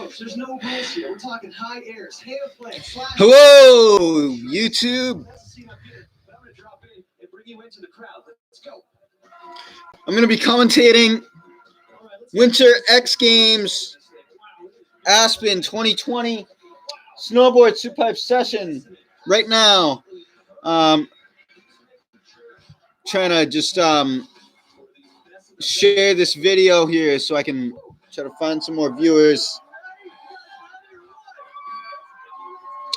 folks. There's no rules here. We're talking high airs, hail play, slash. Hello, YouTube. I'm going to be commentating Winter X Games Aspen 2020 snowboard Superpipe session right now. Trying to just share this video here so I can try to find some more viewers.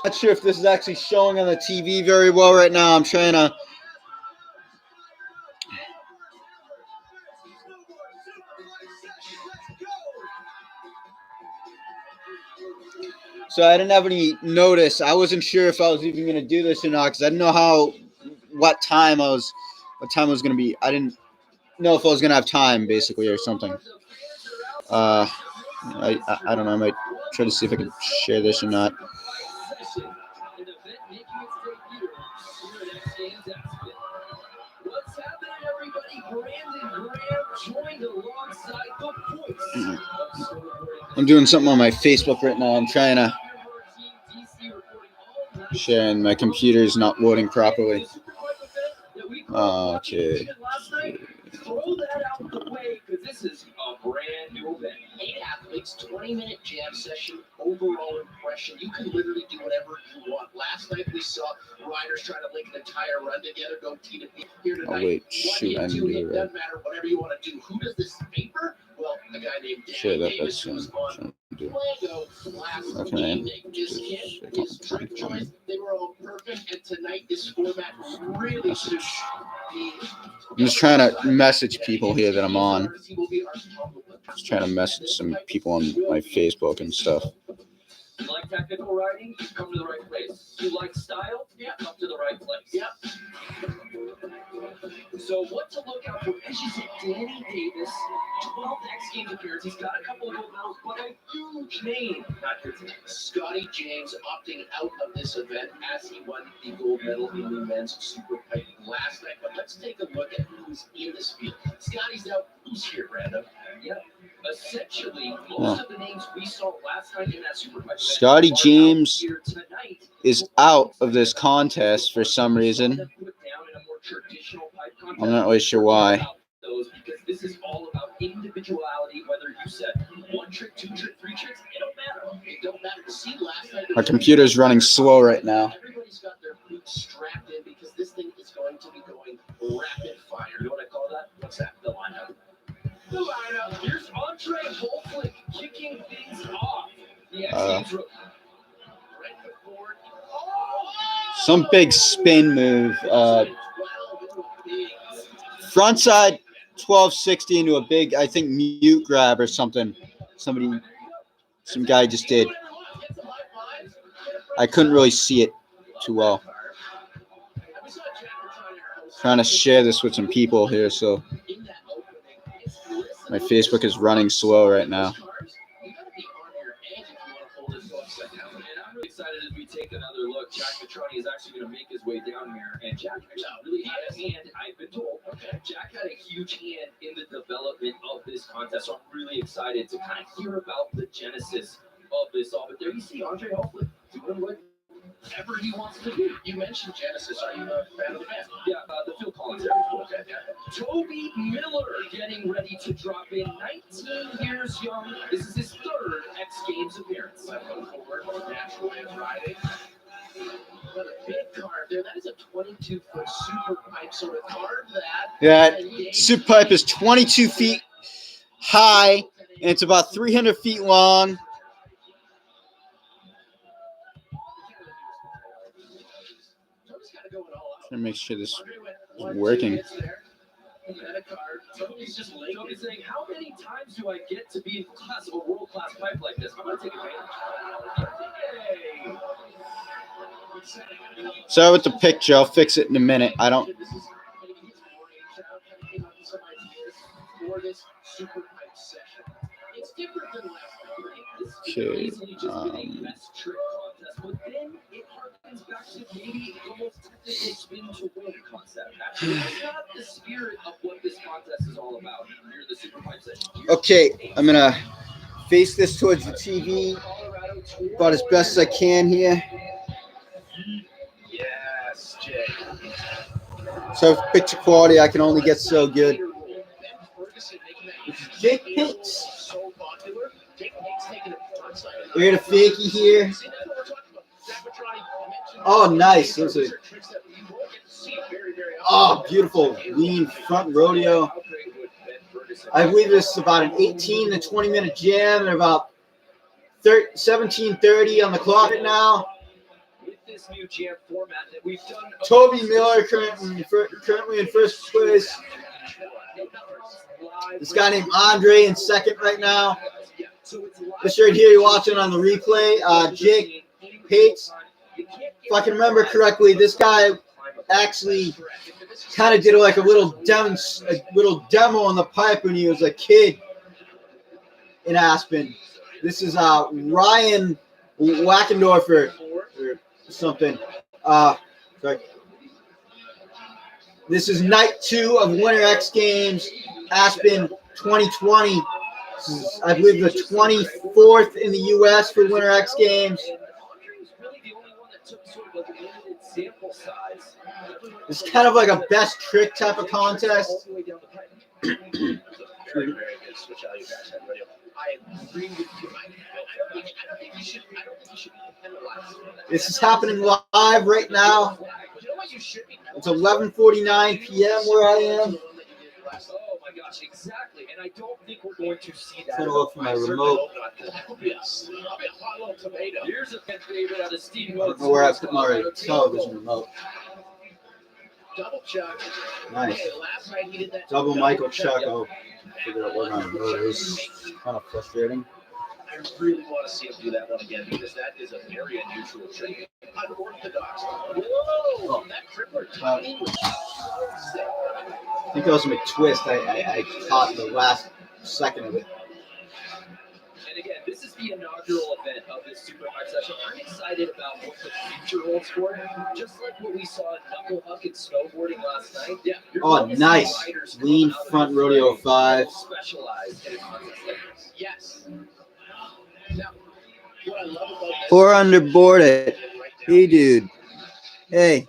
Not sure if this is actually showing on the TV very well right now. I'm trying to so I didn't have any notice. I wasn't sure if I was even going to do this or not because I didn't know what time I was going to be. I didn't know if I was going to have time basically or something. I don't know. I might try to see if I can share this or not. I'm doing something on my Facebook right now. I'm trying to share and my computer is not loading properly. Okay. Throw that out the way because this is a brand new event. 8 athletes, 20-minute jam session, overall impression. You can literally do whatever you want. Last night we saw riders try to link an entire run together, go T to P. Here tonight, oh wait, shoot, I didn't do it right. Doesn't matter, whatever you want to do. Who does this paper? Well, a guy named Dan Davis who was on Lego last game. They just hit his trick choice. They were all perfect, and tonight this format really suits the. I'm just trying to message people here that I'm on. Just trying to message some people on my Facebook and stuff. You like technical writing? You come to the right place. You like style? Yeah, come to the right place. Yep. So what to look out for? As you said, Danny Davis, 12th X Games appearance. He's got a couple of gold medals, but a huge name. Not here today. Scotty James opting out of this event as he won the gold medal in the men's Superpipe last night. But let's take a look at who's in this field. Scotty's out. Who's here, Brandon? Yep. Essentially, most of the names we saw last night in that Superpipe. Scotty James is out of this contest for some reason. I'm not really sure why. Because this is all about individuality, whether you said 1 trick, 2 trick, 3 tricks, it don't matter. It don't matter. See, last night, our computer's running slow right now. Everybody's got their boots strapped in because this thing is going to be going rapid fire. You know what I call that? What's that? The lineup. The lineup. Here's Andre Holflick kicking things off. The X-Games rookie. Right before. Some big spin move. Frontside 1260 into a big, I think, mute grab or something. Some guy just did. I couldn't really see it too well. Trying to share this with some people here, so my Facebook is running slow right now. Excited as we take another look. Jack Petroni is actually going to make his way down here, and Jack really had a hand. I've been told Jack had a huge hand in the development of this contest, so I'm really excited to kind of hear about the genesis of this all. But there you see Andre Holflick doing whatever he wants to do. You mentioned Genesis. Are you a fan of the band? Yeah, the Phil Collins. Okay, yeah. Toby Miller getting ready to drop in. 19 years young. This is his 3rd X Games appearance. Natural and riding. What a big carve there. That is a 22-foot Superpipe. So to carve that. Yeah, Superpipe is 22 feet high, and it's about 300 feet long. Trying to make sure this is working. Toby's saying, how many times do I get to be in class of a world-class pipe like this? I'm going to take advantage. Sorry with the picture. I'll fix it in a minute. I don't. Okay. Okay, I'm gonna face this towards the TV about as best as I can here. Yes, Jay. So picture quality, I can only get so good. Jake Pitts. So popular. Jake Pitts taking it frontside. We're gonna fakie here. Oh, nice. Those are, oh, beautiful. Lean front rodeo. I believe this is about an 18 to 20 minute jam and about 17:30 on the clock right now. With this new jam format that we've done, Toby Miller currently in first place. This guy named Andre in second right now. This right here you're watching on the replay. Jake Pates. If I can remember correctly, this guy actually kind of did like a little demo on the pipe when he was a kid in Aspen. This is Ryan Wackendorfer or something. Sorry. This is night 2 of Winter X Games, Aspen 2020. This is, I believe, the 24th in the U.S. for Winter X Games. It's kind of like a best trick type of contest. Very, very good switch out of your backside radio. I agree with you. I don't think you should be penalized. This is happening live right now. It's 11:49 p.m. where I am. oh my gosh, exactly. And I don't think we're going to see that. I'm gonna look for my remote. Here's a fan favorite out of Steve. I don't know where I put my television remote. Double Chuck. Nice. Last night he did that. Double Michael Chuck. I'll figure out what my remote is. Kind of frustrating. I really want to see him do that one again because that is a very unusual trick. Unorthodox. Whoa! That crippler timing was so sick. I think that was a McTwist. I caught the last second of it. And again, this is the inaugural event of this Superpipe session. I'm excited about what the future holds for it. Just like what we saw in Knuckle Huck and snowboarding last night. Yeah. Oh, nice. Lean front rodeo 5. Specialized in a contest like this. Yes. Now, what I love about this 4 underboard it. Hey, dude. Hey.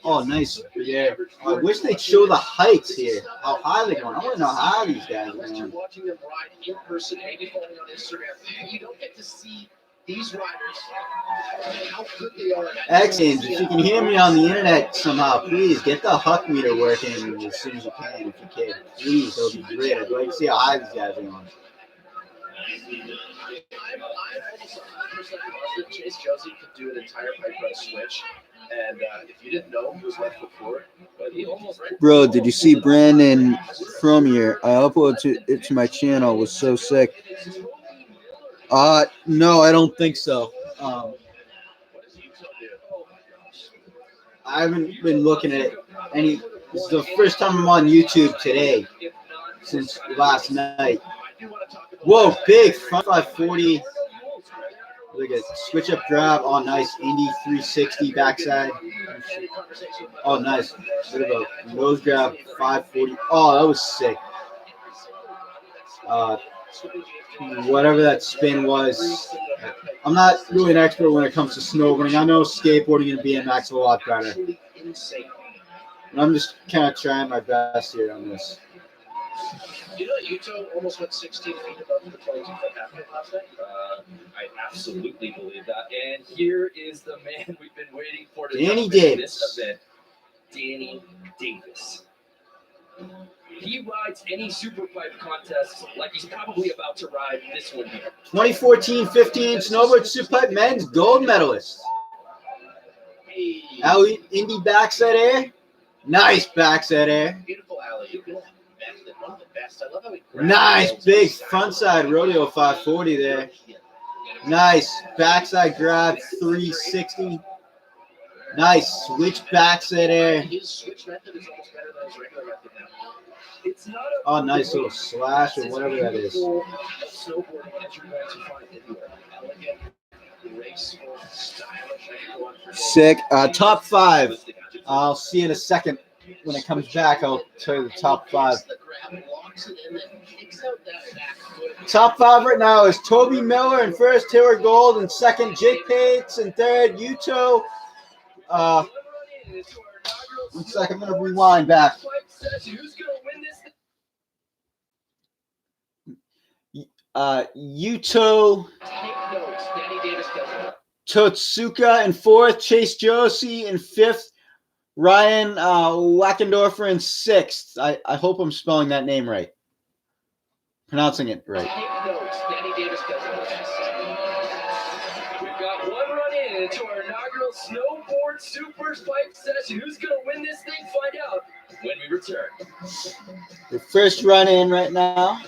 Oh, nice. Yeah. I wish they'd show the heights here. How high they're going. I want to know how high these guys are Unless you're going. watching them ride in person, maybe following on Instagram, you don't get to see these riders, how good they are. X Games, if you can hear me on the internet somehow, please get the Huck meter working as soon as you can, if you can. Please, that would be great. I'd like to see how high these guys are going. I'm almost 100% positive Chase Josie could do an entire pipe run switch. And if you didn't know, he was left foot forward. But he almost ran. Bro, did you see Brandon from here? I uploaded it to my channel. It was so sick. No, I don't think so. I haven't been looking at it any. This is the first time I'm on YouTube today since last night. Whoa, big front 540. Look at switch up grab. Oh, nice. Indy 360 backside. Oh, nice. Bit of a nose grab 540. Oh, that was sick. Whatever that spin was. I'm not really an expert when it comes to snowboarding. I know skateboarding and BMX a lot better. And I'm just kind of trying my best here on this. You know that Utah almost went 16 feet above the 22-foot half pipe last night? I absolutely believe that. And here is the man we've been waiting for to Danny jump into Davis. this event, Danny Davis. He rides any Superpipe contest like he's probably about to ride this one here. 2014-15 Snowboard Superpipe men's gold medalist. Hey, Alley Indy backside air. Nice backside air. beautiful alley. One of the best. I love how he grabs Nice those. big frontside rodeo 540 there. Nice backside grab 360. Nice switch backside air. His switch method is almost better than his regular method now. It's not a Oh, nice little slash or whatever that is. Snowboarding that you're going to find anywhere. Elegant, graceful, stylish. I could go on for days. Sick. Top 5. I'll see you in a second. when it comes back, I'll tell you the top 5. Top 5 right now is Toby Miller in first, Taylor Gold in second, Jake Pates in third, Yuto. 1 second, I'm going to rewind back. Yuto Totsuka in fourth, Chase Josie in fifth, Ryan Wackendorfer in sixth. I hope I'm spelling that name right. Pronouncing it right. We've got one run into our inaugural snowboard Superpipe session. Who's going to win this thing? Find out when we return. The first run in right now.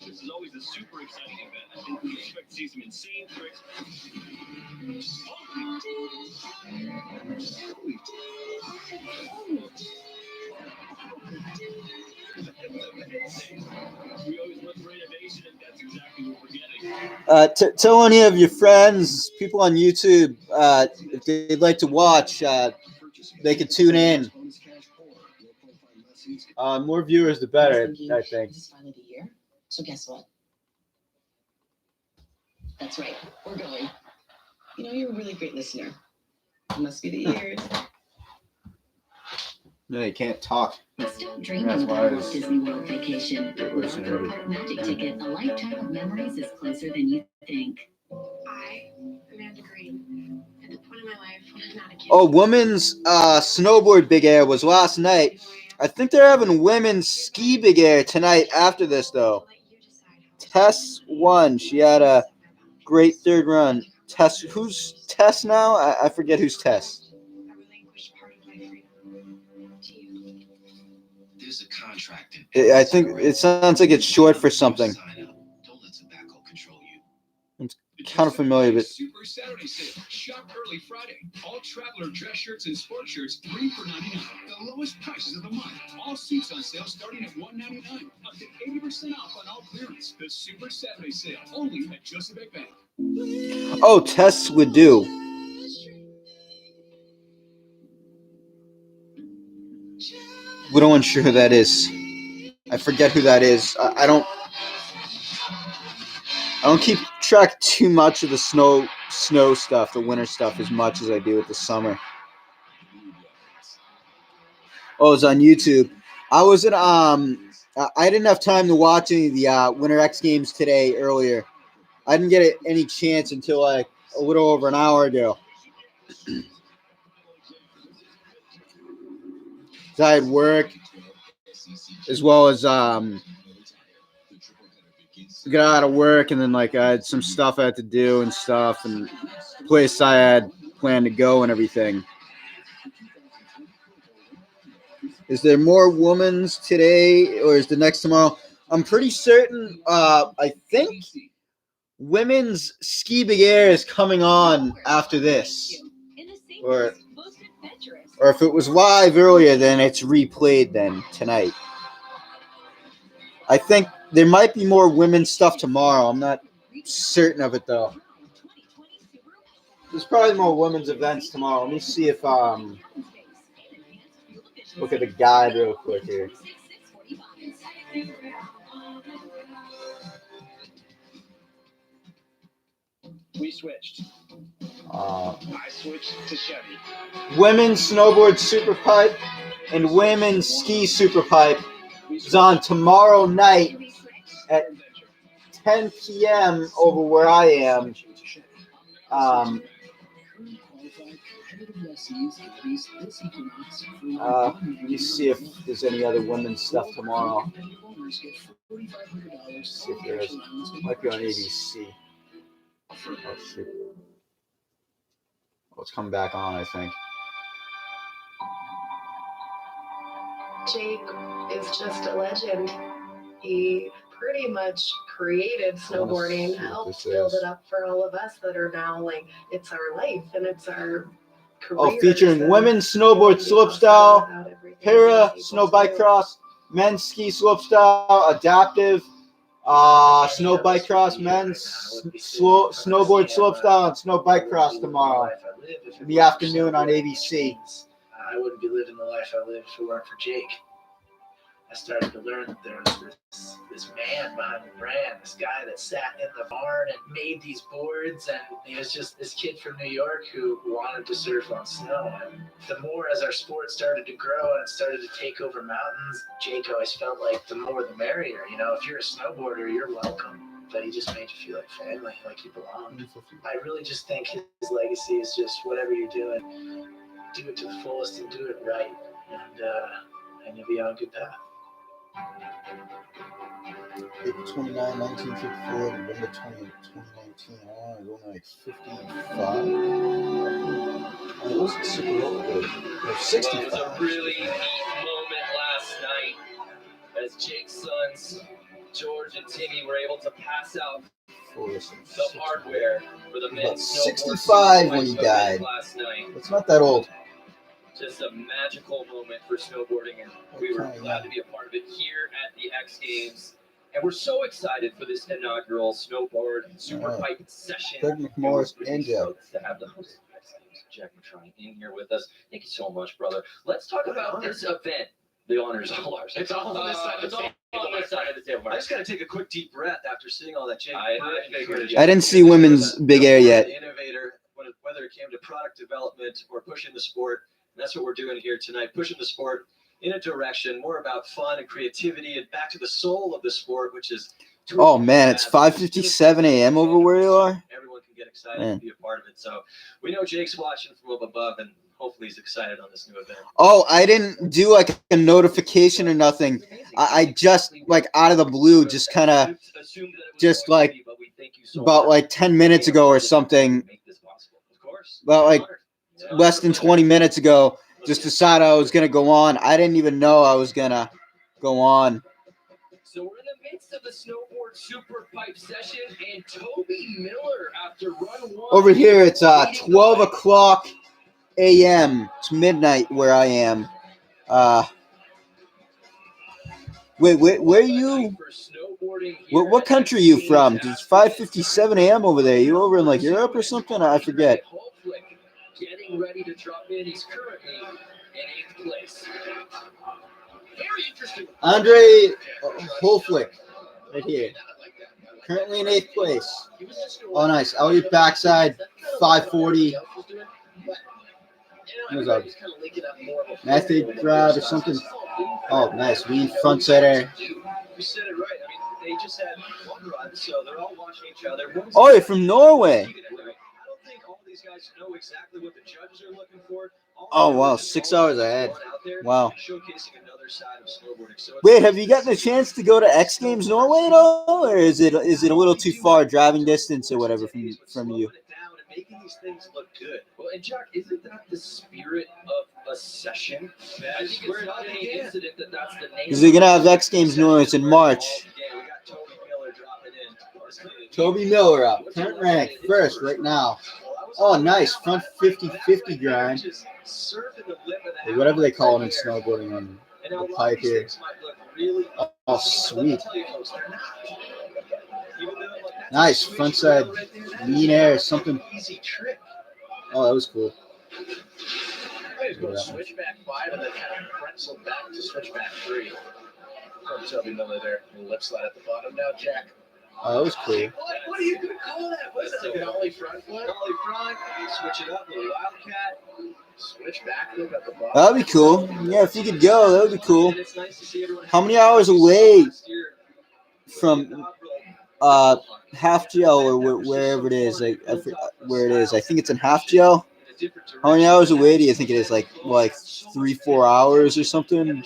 This is always a super exciting event. I think we expect to see some insane tricks. We always look for innovation, and that's exactly what we're getting. Tell any of your friends, people on YouTube, if they'd like to watch, they could tune in. More viewers, the better, I think. So guess what? That's right. We're going. You know, you're a really great listener. It must be the ears. No, they can't talk. Stop dreaming That's why about I a was- Disney World vacation. It With was a already- Superpipe Magic Ticket, a lifetime of memories is closer than you think. I, Amanda Green, at the point in my life when I'm not a kid. Oh, women's snowboard big air was last night. I think they're having women's ski big air tonight after this, though. Tess won. She had a great third run. Tess, who's Tess now? I forget who's Tess. I relinquished part of my freedom to you. There's a contract in I think it sounds like it's short for something. Sign up. Don't let tobacco control you. Kind of familiar, but Super Saturday sale. Shop early Friday. All traveler dress shirts and sports shirts, 3 for $99. The lowest prices of the month. All suits on sale starting at $199. Up to 80% off on all clearance. The Super Saturday sale only at Joseph Bank. oh, Tess would do. We don't unsure who that is. I forget who that is. I don't keep track too much of the snow stuff, the winter stuff, as much as I do with the summer. Oh, it's on YouTube. I was at I didn't have time to watch any of the Winter X Games today earlier. I didn't get any chance until like a little over an hour ago. So I had work as well as got out of work, and then like I had some stuff I had to do and stuff, and place I had planned to go and everything. Is there more women's today, or is the next tomorrow? I'm pretty certain. I think women's ski big air is coming on after this, or if it was live earlier, then it's replayed then tonight. I think there might be more women's stuff tomorrow. I'm not certain of it though. There's probably more women's events tomorrow. Let me see if look at the guide real quick here. We switched. I switched to Chevy. Women's snowboard superpipe and women's ski superpipe is on tomorrow night at 10 p.m. over where I am. Let me see if there's any other women's stuff tomorrow. See if there is. Might be on ABC. Oh, shoot. Oh, it's coming back on, I think. Jake is just a legend. He pretty much created snowboarding, helped build it up for all of us that are now like, it's our life and it's our career. Oh, featuring women's snowboard slopestyle, para snow bike cross, men's ski slopestyle, adaptive, Snow bike cross, men's snowboard slopestyle and snow bike cross tomorrow in the afternoon on ABC. I wouldn't be living the life I lived if it weren't for Jake. I started to learn that there was this man behind the brand, this guy that sat in the barn and made these boards, and he was just this kid from New York who wanted to surf on snow. And the more as our sport started to grow and it started to take over mountains, Jake always felt like the more the merrier. You know, if you're a snowboarder, you're welcome. But he just made you feel like family, like you belonged. I really just think his legacy is just whatever you're doing, do it to the fullest and do it right, and you'll be on a good path. April 29, 1954, November 20, 2019. I was only like 55. It wasn't super old. It was 65. It was a really neat moment last night as Jake's sons, George and Timmy, were able to pass out the hardware for the About men's 65 when he died. last night. It's not that old. Just a magical moment for snowboarding, and we were glad to be a part of it here at the X Games. And we're so excited for this inaugural snowboard Superpipe session. Greg McMorris and Joe. To have the host of X Games, Jack Matroni, in here with us. Thank you so much, brother. Let's talk about this event. The honor is all ours. It's all on this side of the table. On this side of the table. I just got to take a quick deep breath after seeing all that Jake. I figured. I didn't see women's big air yet. Innovator, whether it came to product development or pushing the sport. And that's what we're doing here tonight, pushing the sport in a direction more about fun and creativity and back to the soul of the sport, which is. Oh man, it's 5:57 a.m. over where you are. Everyone can get excited to be a part of it. So we know Jake's watching from up above, and hopefully he's excited on this new event. Oh, I didn't do like a notification or nothing. I just like out of the blue, just kind of, just like about like 10 minutes ago or something. About like less than 20 minutes ago, just decided I was gonna go on. I didn't even know I was gonna go on. So we're in the midst of the snowboard Superpipe session, and Toby Miller after run one. Over here, it's 12 o'clock a.m. It's midnight where I am. Wait, where are you? What country are you from? It's 5:57 a.m. over there. You over in like Europe or something? I forget. Getting ready to drop in. He's currently in 8th place. Very interesting. Andre Holflick, right here. Currently in 8th place. Oh, nice. Elliot backside, 540. Who's up? Method grab or something. Oh, nice. We front setter. You said it right. I mean, they just had one run, so they're all watching each other. Oh, you're from Norway. I don't think all these guys know exactly what the judges are looking for. Oh, wow. 6 hours ahead. Wow. Showcasing another side of snowboarding. So Wait, have you gotten a chance to go to X Games Norway at all? Or is it a little too far driving distance or whatever from you? Making these things look good. Well, and Jack, isn't that the spirit of a session? I think it's not an incident that's the name. Because they're going to have X Games Norway. It's in March. Yeah, we got Toby Miller dropping in. Toby Miller up. Current rank first right now. Oh, nice. Front 50-50 grind. Or whatever they call it in snowboarding on the pipe here. Oh, sweet. Nice. Frontside lean air, something. Oh, that was cool. Switchback 5 and then kind of pretzel back to switchback 3. From Toby Miller there. Lip slide at the bottom now, Jack. Oh, that was cool. What are you going to call that? What's that? Like an ollie front flip? Ollie front, switch it up, little wildcat. Switch back flip at the bottom. That'd be cool. Yeah, if you could go, that would be cool. How many hours away from Half Gel or wherever it is? Where it is? I think it's in Half Gel. How many hours away do you think it is? Like 3-4 hours or something? And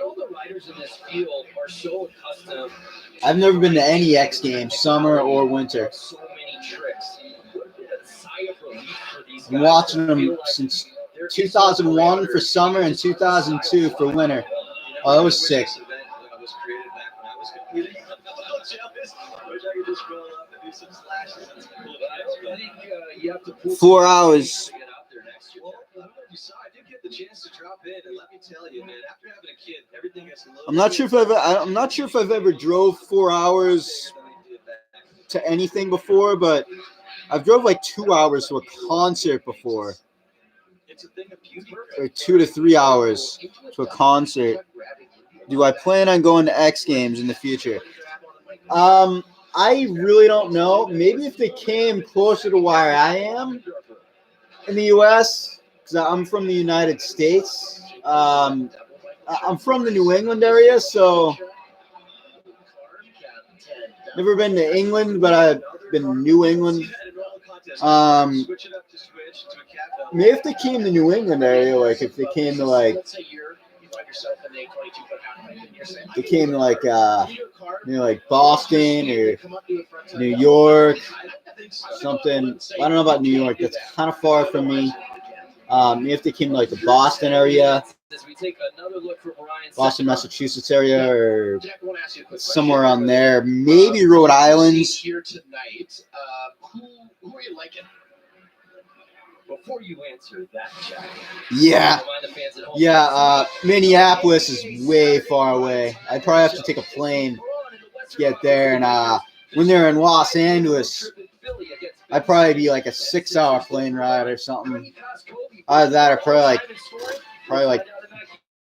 all the riders in this field are so accustomed. I've never been to any X Games, summer or winter. So many tricks. I'm watching them since 2001 for summer and 2002 for winter. Oh, that was sick. 4 hours. I did get the chance to drop in, and let me tell you, man, after having a kid, everything gets a little. I'm not sure if I've ever drove 4 hours to anything before, but I've drove like 2 hours to a concert before, It's a thing of beauty. or 2 to 3 hours to a concert. Do I plan on going to X Games in the future? I really don't know. Maybe if they came closer to where I am in the U.S., because I'm from the United States. I'm from the New England area, so never been to England, but I've been to New England. Maybe if they came to New England area, like if they came to like, they came to like like Boston or New York, something. I don't know about New York. That's kind of far from me. Maybe if they came to like the Boston area, Boston, Massachusetts area, or somewhere on there. Maybe Rhode Island. Here tonight, who are you liking? Before you answer that, Jack, Yeah. remind the fans at home. Yeah, Minneapolis is way far away. I'd probably have to take a plane to get there. And when they're in Los Angeles, I'd probably be like a 6-hour plane ride or something. Either that or probably like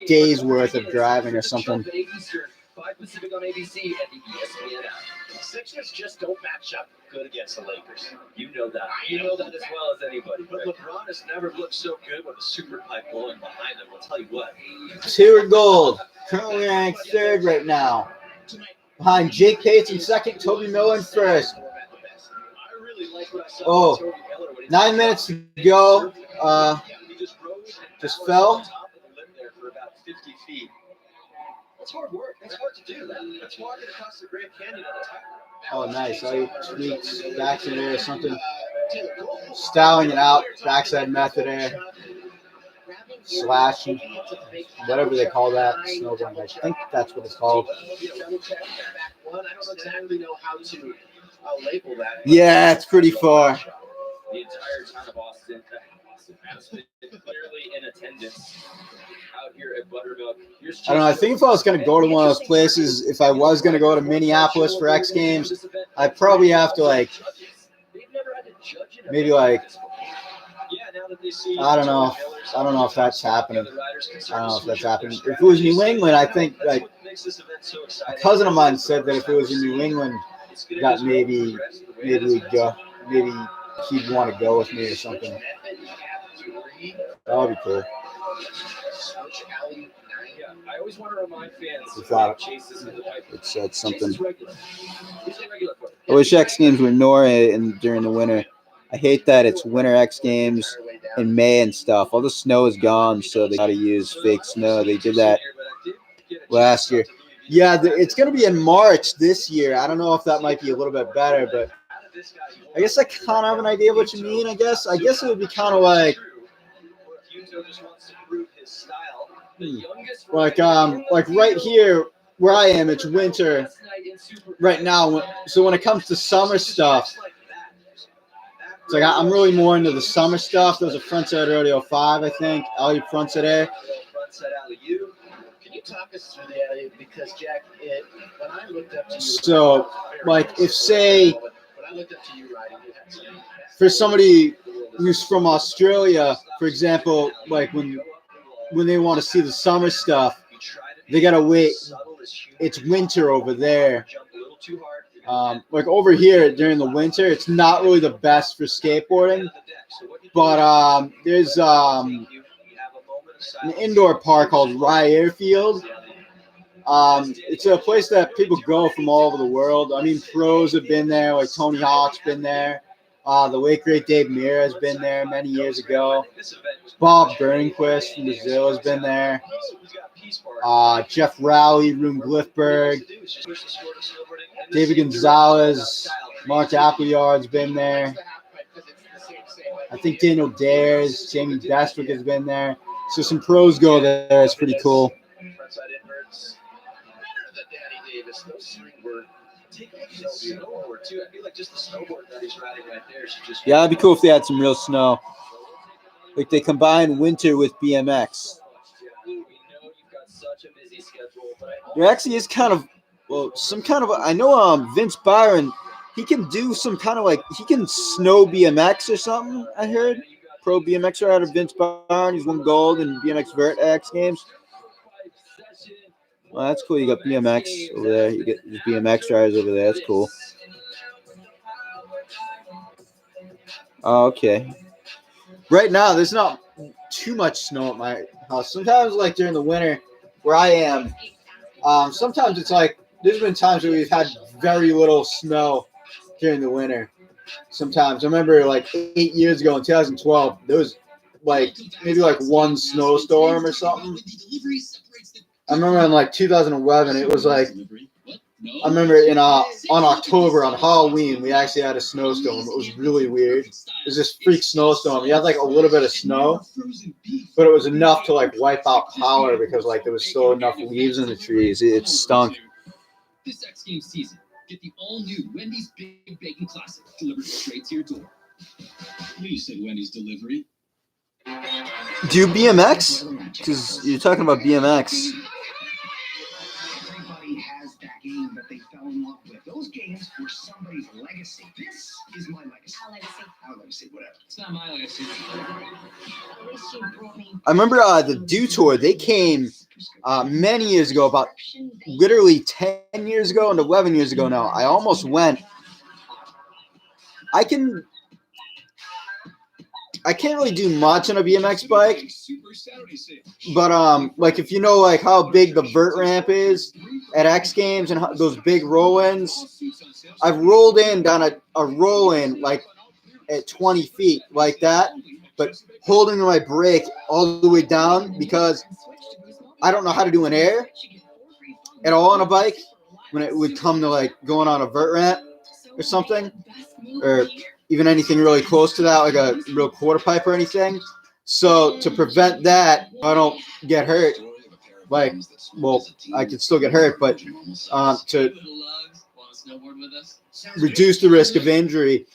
days worth of driving or something. 5 Pacific on ABC and the ESPN app. Sixers just don't match up good against the Lakers. You know that. You know that as well as anybody. But LeBron has never looked so good with a Superpipe blowing behind him. I'll tell you what. Stuart Gold, currently ranked third right now. Behind Jake Pates in second, Toby Miller in first. I really like what I saw. Oh, from Toby Miller when he 9 minutes to go. He just rose and Just balanced fell. on top of the lip there for about 50 feet. That's hard work. That's hard to do. That's walking across the Grand Canyon on a tightrope. Oh, nice. Oh, he tweaks backside air or something. Styling it out, backside method air. Slashing, whatever they call that. Snowboarding. I think that's what it's called. I don't exactly know how to label that. Yeah, it's pretty far. The entire town of Aspen clearly in attendance out here at Buttermilk. I don't know. I think if I was going to go to one of those places, if I was going to go to Minneapolis for X Games, I'd probably have to like, maybe like, I don't know. I don't know if that's happening. I don't know if that's happening. If it was New England, I think like a cousin of mine said that if it was in New England, that maybe we'd go. Maybe he'd want to go with me or something. That would be cool. I always want to remind fans Without chases in the pipe. it said something. Chases regular. He's a regular player. I wish X Games were Nora during the winter. I hate that it's winter X Games in May and stuff. All the snow is gone, so they got to use fake snow. They did that last year. Yeah, it's going to be in March this year. I don't know if that might be a little bit better, but I guess I kind of have an idea of what you mean. I guess it would be kind of like right here where I am, it's winter right now. So when it comes to summer stuff, it's like I'm really more into the summer stuff. There's a frontside rodeo 5, I think. Alley frontside air. Can you talk us through the alley? Because Jack, when I looked up to you, So like if say when I looked up to you riding, you had some for somebody who's from Australia, for example, like when they want to see the summer stuff, they gotta wait. It's winter over there. Like over here during the winter, it's not really the best for skateboarding. But there's an indoor park called Rye Airfield. It's a place that people go from all over the world. I mean, pros have been there, like Tony Hawk's been there. The late great Dave Mirra has been there many years ago. Bob Burnquist from Brazil has been there. Jeff Rowley, Rune Glifberg, David Gonzalez, Mark Appleyard's been there. I think Daniel Dares, Jamie Bestwick has been there. So some pros go there. It's pretty cool. Yeah, it'd be cool if they had some real snow. Like they combine winter with BMX. We know you've got such a busy schedule, but There actually is kind of, well, some kind of. I know Vince Byron, he can do some kind of like he can snow BMX or something. I heard pro BMX rider Vince Byron. He's won gold in BMX Vert X Games. Well, that's cool. You got BMX over there. You get the BMX riders over there. That's cool. Oh, okay. Right now, there's not too much snow at my house. Sometimes, like during the winter, where I am, sometimes it's like there's been times where we've had very little snow during the winter. Sometimes I remember like 8 years ago in 2012, there was like maybe like one snowstorm or something. I remember in like 2011, it was like I remember on October on Halloween we actually had a snowstorm. It was really weird. It was this freak snowstorm. You had like a little bit of snow, but it was enough to like wipe out power because like there was still enough leaves in the trees. It stunk. This X Games season, get the all-new Wendy's Big Bacon Classic delivered straight to your door. You said Wendy's delivery. Do you BMX? Because you're talking about BMX. Everybody has that game that they fell in love with. Those games were somebody's legacy. This is my legacy. Our legacy, whatever. It's not my legacy. I remember the Dew Tour. They came many years ago, about literally 10 years ago and 11 years ago now. I almost went. I can't really do much on a BMX bike, but like if you know like how big the vert ramp is at X Games and those big roll-ins, I've rolled in down a roll-in like at 20 feet like that, but holding my brake all the way down because I don't know how to do an air at all on a bike when it would come to like going on a vert ramp or something, or even anything really close to that, like a real quarter pipe or anything. So to prevent that, I don't get hurt. Like, well, I could still get hurt, but to reduce the risk of injury,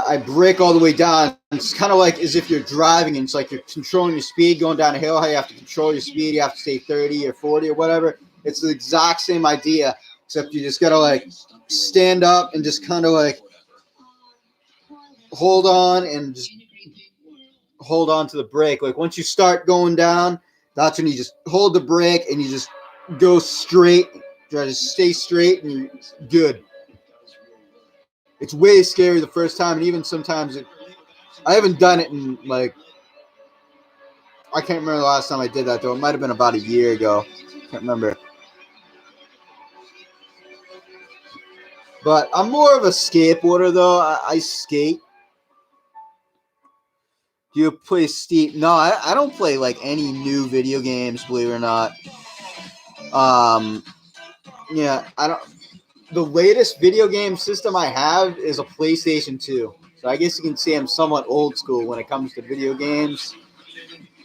I brake all the way down. It's kind of like as if you're driving, and it's like you're controlling your speed going down a hill. How you have to control your speed, you have to stay 30 or 40 or whatever. It's the exact same idea, except you just gotta like stand up and just kind of like hold on and just hold on to the brake. Like once you start going down, that's when you just hold the brake and you just go straight. Try to stay straight and you're good. It's way scary the first time, and even sometimes I haven't done it in like I can't remember the last time I did that though. It might have been about a year ago. Can't remember. But I'm more of a skateboarder though. I skate. Do you play Steep? No, I don't play like any new video games, believe it or not. Yeah, I don't. The latest video game system I have is a PlayStation 2. So I guess you can say I'm somewhat old school when it comes to video games.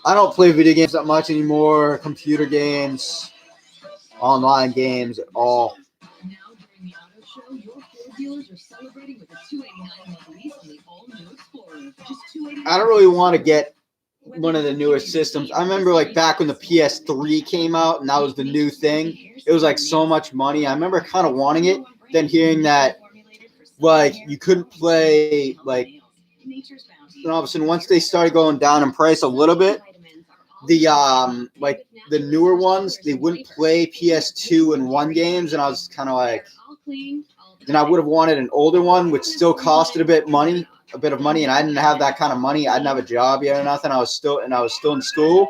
I don't play video games that much anymore. Computer games, online games, all. I don't really want to get one of the newer systems. I remember like back when the PS3 came out and that was the new thing. It was like so much money. I remember kind of wanting it, then hearing that like you couldn't play like, and all of a sudden once they started going down in price a little bit, the like the newer ones, they wouldn't play PS2 and 1 games, and I was kind of like, then I would have wanted an older one, which still costed a bit of money, and I didn't have that kind of money. I didn't have a job yet or nothing. I was still in school.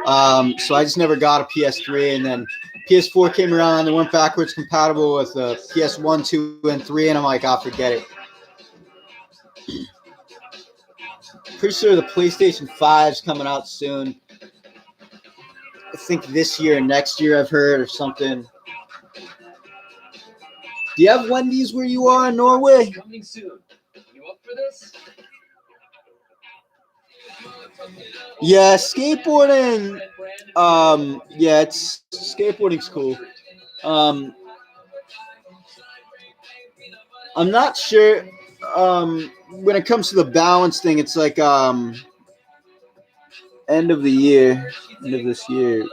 So I just never got a PS3, and then PS4 came around and went backwards compatible with the PS1, 2, and 3, and I'm like, I'll forget it. Pretty sure the PlayStation 5's coming out soon. I think this year and next year I've heard or something. Do you have Wendy's where you are in Norway? Coming soon. You up for this? Yeah, skateboarding. Yeah, skateboarding's cool. I'm not sure. when it comes to the balance thing, it's like end of the year, end of this year.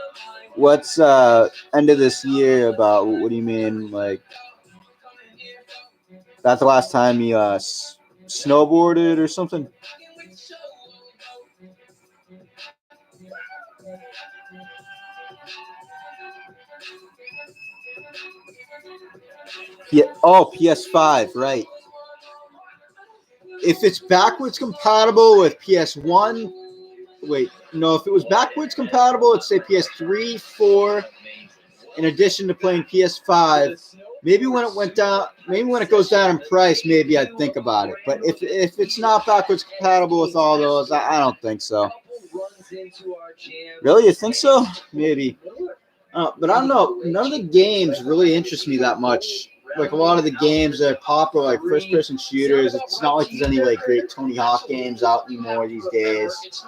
What's end of this year about? What do you mean? Like that's the last time you snowboarded or something? Yeah. Oh, PS5, right. If it's backwards compatible with PS1, wait, no, if it was backwards compatible, it'd say PS3, 4, in addition to playing PS5. Maybe when it went down, maybe when it goes down in price, maybe I'd think about it. But if it's not backwards compatible with all those, I don't think so. Really, you think so? Maybe. But I don't know. None of the games really interest me that much. Like a lot of the games that are popular, like first-person shooters, it's not like there's any like great Tony Hawk games out anymore these days.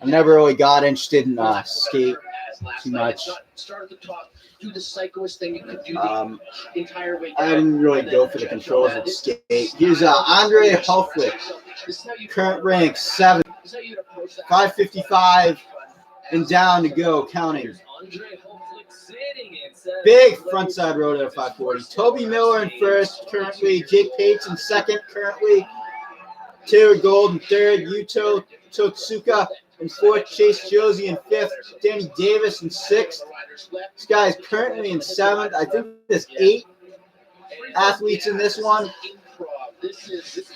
I never really got interested in skate too much. Do the cyclist thing, you could do the entire way I didn't really go for the controls of skate. Here's Andre Helfrich, current rank 7, 555 and down to go, counting. Big frontside road at a 540. Toby Miller in first, currently. Jake Pates in second, currently. Terry Gold in third. Yuto Totsuka in fourth. Chase Josie in fifth. Danny Davis in sixth. This guy is currently in seventh. I think there's 8 athletes in this one. This is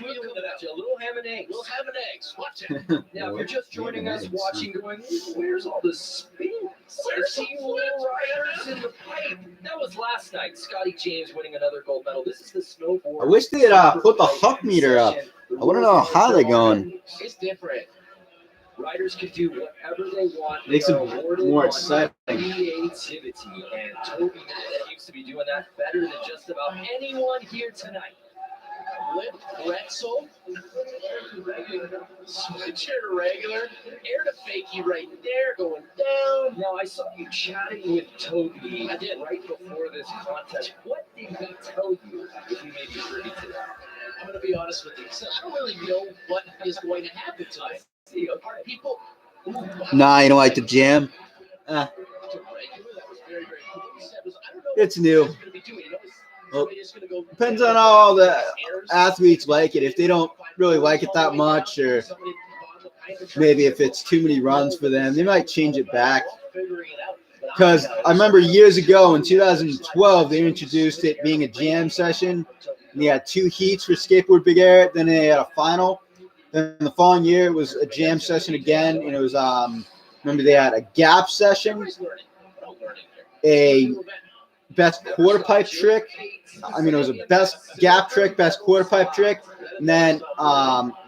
little ham and eggs. Little ham and eggs. Watch it. Now, if you're just joining us, watching, going, where's all the spin? Where's the riders in the pipe? That was last night. Scotty James winning another gold medal. This is the snowboard. I wish they had put the Huck meter up. I want to know how they're going. It's different. Riders can do whatever they want. Makes it more exciting. Creativity, and Toby seems to be doing that better than just about anyone here tonight. Lip pretzel, switcher to regular, air to fakey right there, going down. Now I saw you chatting with Toby. I did right before this contest. What did he tell you? If you may be privy to that. I'm going to be honest with you. So I don't really know what is going to happen tonight. People. Nah, you don't like the jam? It's new. Well, depends on how all the athletes like it. If they don't really like it that much, or maybe if it's too many runs for them, they might change it back. Because I remember years ago in 2012, they introduced it being a jam session. And they had 2 heats for skateboard big air. Then they had a final. Then the following year, it was a jam session again. And it was, remember they had a gap session, a best quarter pipe trick. I mean, it was a best gap trick, best quarter pipe trick. And then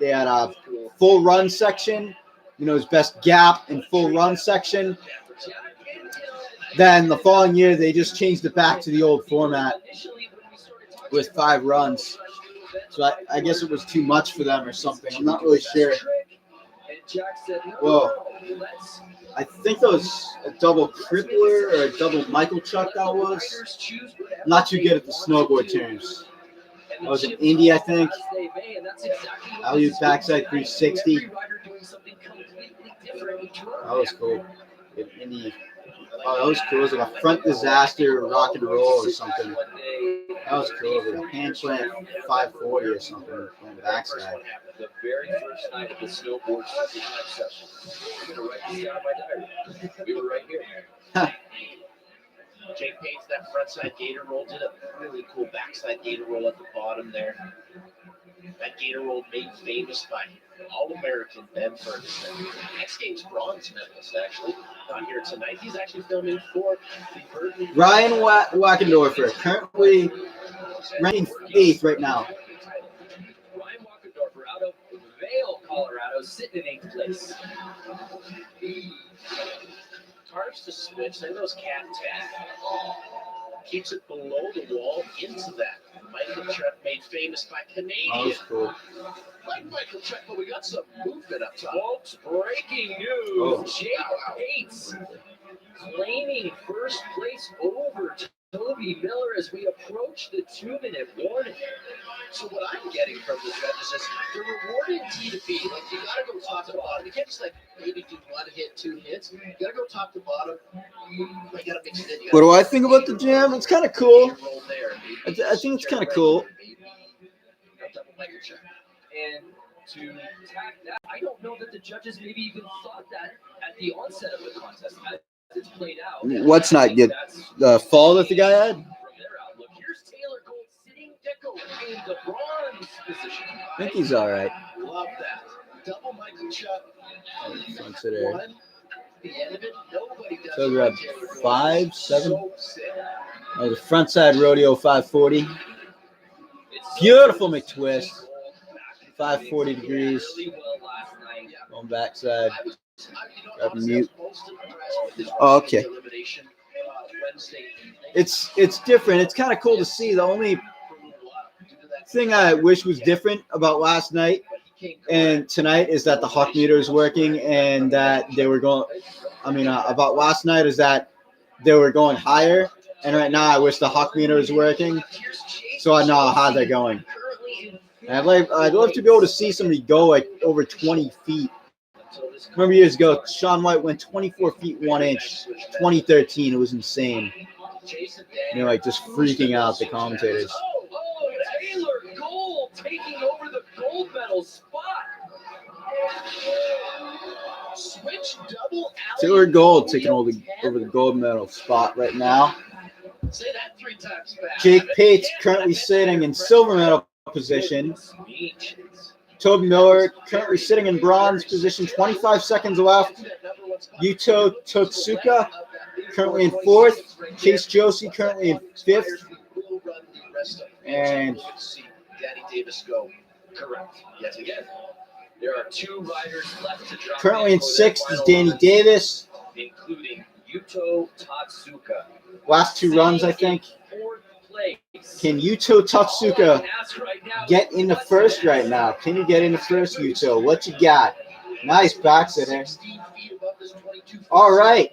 they had a full run section. You know, it was best gap and full run section. Then the following year, they just changed it back to the old format with 5 runs. So I guess it was too much for them or something. I'm not really sure. Whoa. I think that was a double crippler or a double Michael Chuck that was. I'm not too good at the snowboard terms. That was in Indy, I think. Alley backside 360. That was cool. In Indy. Oh, that was cool. It was like a front disaster rock and roll or something. That was cool. It was a hand plant 540 or something on the backside. The very first night of the snowboard session. I'm going to write this down in my diary. We were right here. Jake Pates, that frontside gator roll, did a really cool backside gator roll at the bottom there. That gator roll made famous by All-American Ben Ferguson. X Games bronze medalist, actually, not here tonight. He's actually filming for the Burton. Ryan Wackendorfer, currently ranking 8th right now. Ryan Wackendorfer out of Vail, Colorado, sitting in 8th place. Tarps to switch, there goes cat tap. Keeps it below the wall into that. Michael Chuck made famous by Canadian. That was cool. Like Michael Chuck, but we got some movement up top. Folks, breaking news. Oh. Jake Pates claiming first place over Toby Miller as we approach the 2-minute warning. So what I'm getting from the judges is they're rewarding T to B. Like, you gotta go top to bottom. You can't just like maybe do 1 hit, 2 hits. You gotta go top to bottom. You gotta mix it in. What do I think about the jam? It's kind of cool. I think it's kind of cool. And to tack that, I don't know that the judges maybe even thought that at the onset of the contest. As it's played out. What's not good? The fall that the guy had? From their outlook, here's Taylor Gold sitting Deco in the bronze position. I think he's all right. Love that. Double Michael Chuck. Consider. One. The end of it, nobody does. So grab Taylor Gold. 5, 7. So sick. Oh, the front side rodeo 540. Beautiful McTwist. 540 degrees. On backside. Grab mute. Oh, okay. It's different. It's kind of cool to see. The only thing I wish was different about last night and tonight is that the Hawk meter is working and that they were going. About last night is that they were going higher, and right now I wish the Hawk meter is working, so I know how they're going. And I'd love to be able to see somebody go like over 20 feet. Remember years ago, Shaun White went 24 feet 1 inch, 2013. It was insane. Like just freaking out the commentators. Oh, Taylor Gold taking over the gold medal spot. Switch double Taylor Gold taking over the gold medal spot right now. Say that 3 times fast. Jake Pate's currently sitting in silver medal position. Toby Miller currently sitting in bronze position, 25 seconds left. Yuto Totsuka currently in 4th. Case Josie currently in 5th. And Danny Davis go. Correct. Yet again. There are 2 riders left to drop. currently in 6th is Danny Davis. Including Yuto Tatsuka. Last 2 runs, I think. 4th place. Can Yuto Tatsuka get into first right now? Can you get into first, Yuto? What you got? Nice backside. All right.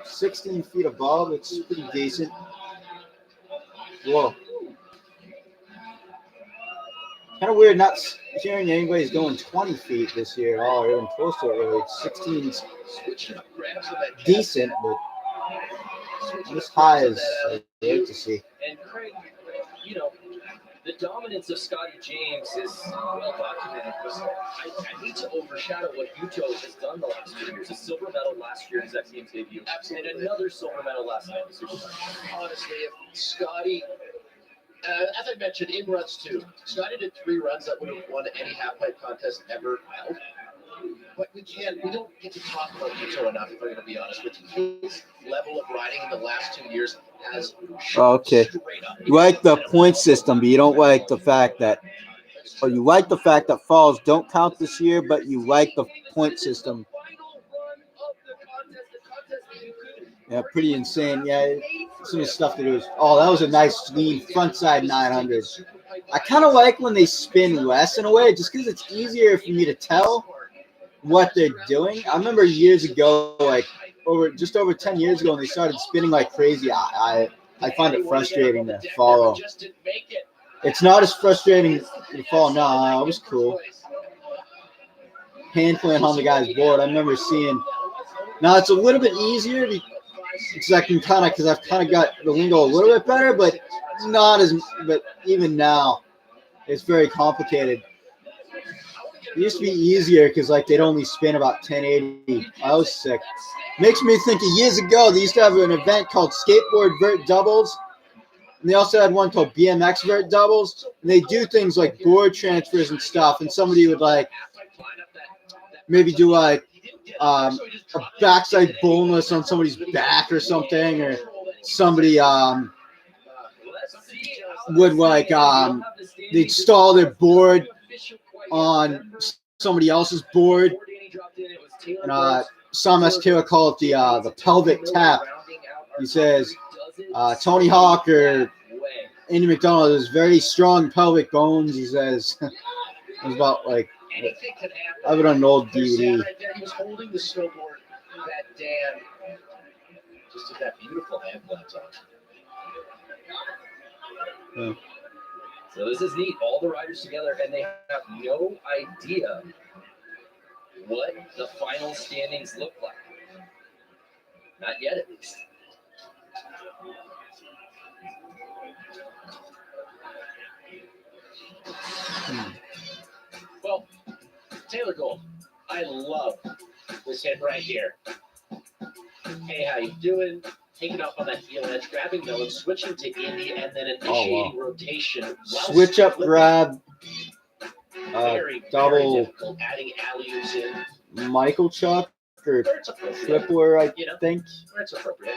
16 feet above. It's pretty decent. Whoa. Kind of weird not hearing anybody's going 20 feet this year. Oh, even close to it, really. 16's decent, but this high is great to see. And Craig, the dominance of Scotty James is well documented. I hate to overshadow what Yuto has done the last 2 years. A silver medal last year in his X Games debut, and another silver medal last night. Honestly, if Scotty, as I mentioned, in runs 2, Scotty did 3 runs that would have won any half-pipe contest ever held. But we don't get to talk about Yuto enough, if I'm going to be honest with you. His level of riding in the last 2 years has Okay. straight up. You like the point system, but you don't like the fact that, or you like the fact that falls don't count this year, but you like the point system. Yeah, pretty insane. Yeah, some of the stuff that was. Oh, that was a nice lean frontside 900. I kind of like when they spin less in a way, just because it's easier for me to tell what they're doing. I remember years ago, like over 10 years ago, when they started spinning like crazy. I find it frustrating to follow. It's not as frustrating to follow now. It was cool. Hand plant on the guy's board. I remember seeing. Now it's a little bit easier because I've kind of got the lingo a little bit better, but not as. But even now, it's very complicated. It used to be easier because they'd only spin about 1080. I was sick. Makes me think of years ago they used to have an event called Skateboard Vert Doubles, and they also had one called BMX Vert Doubles. And they do things like board transfers and stuff, and somebody would maybe do a backside boneless on somebody's back or something, or somebody would they'd stall their board on somebody else's board, and Sam S. Taylor called it the pelvic tap. He says Tony Hawk or Andy McDonald has very strong pelvic bones. He says it was about I have it on an old DVD. He was holding the snowboard that Dan just did that beautiful hand plant on. Yeah. So this is neat. All the riders together, and they have no idea what the final standings look like. Not yet, at least. Well, Taylor Gold, I love this hit right here. Hey, how you doing? Taking off on that heel edge, grabbing Miller, switching to Indy, and then initiating rotation. Switch up, grab, Very double difficult, adding alley-oops in. Michael Chuck or Where it's appropriate. tripler, I You know? think. Where it's appropriate.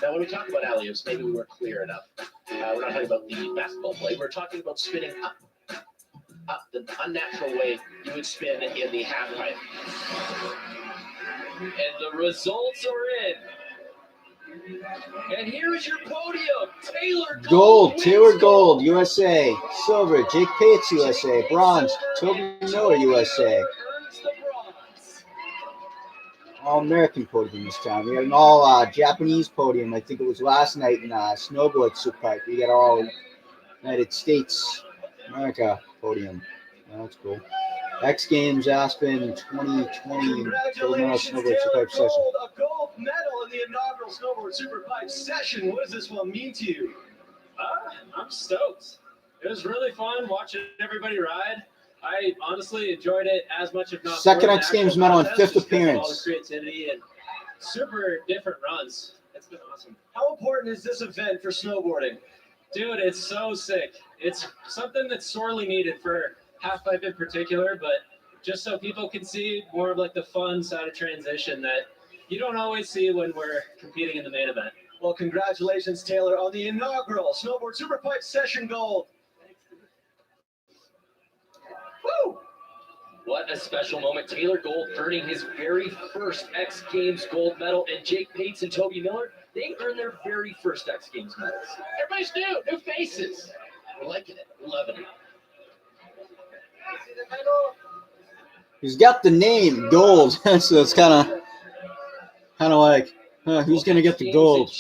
Now, when we talk about alley-oops, maybe we weren't clear enough. We're not talking about the basketball play. We're talking about spinning up the unnatural way you would spin in the half pipe. And the results are in. And here is your podium. Taylor Gold, Taylor wins Gold, USA. Silver, Jake Pates, USA. Bronze, Toby Miller, USA. Earns the bronze. All-American podium this time. We had an all Japanese podium. I think it was last night in snowboard Superpipe. We got all United States, America podium. Oh, that's cool. X Games Aspen 2020 Congratulations, snowboard Taylor Superpipe session. Gold, a gold medal in the inaugural Snowboard Superpipe session. What does this one mean to you? I'm stoked. It was really fun watching everybody ride. I honestly enjoyed it as much, if not Second more, X than the Games actual medal and contest, fifth just because of all the appearance. creativity and super different runs. It's been awesome. How important is this event for snowboarding? Dude, it's so sick. It's something that's sorely needed for halfpipe in particular, but just so people can see more of like the fun side of transition that you don't always see when we're competing in the main event. Well, congratulations, Taylor, on the inaugural Snowboard Superpipe session gold. Woo! What a special moment. Taylor Gold earning his very first X Games gold medal, and Jake Pates and Toby Miller, they earned their very first X Games medals. Everybody's new faces. We're liking it, we're loving it. He's got the name Gold, so it's kind of like, who's gonna get the gold?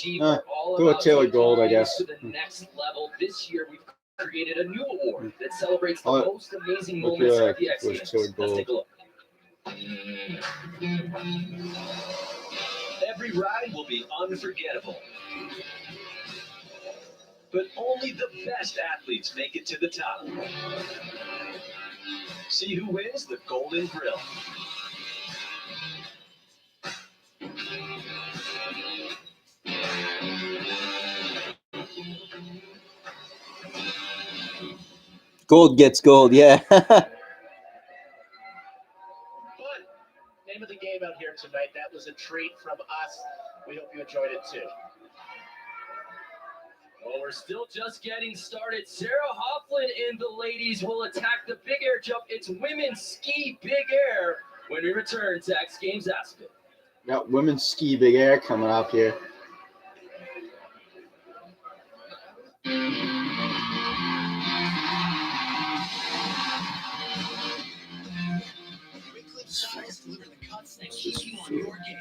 Go with Taylor Gold, I guess. To the next level. This year, we've created a new award that celebrates the Oh, most amazing look moments at of the that. X Where's Games. Taylor Let's Gold? take a look. Every ride will be unforgettable. But only the best athletes make it to the top. See who wins the Golden Grill. Gold gets gold, yeah. Fun. Name of the game out here tonight. That was a treat from us. We hope you enjoyed it too. Well, we're still just getting started. Sarah Hofflin and the ladies will attack the big air jump. It's women's ski big air when we return to X Games Aspen. Got women's ski big air coming up here. Quick Clip Styles deliver the cuts that keep you on your game.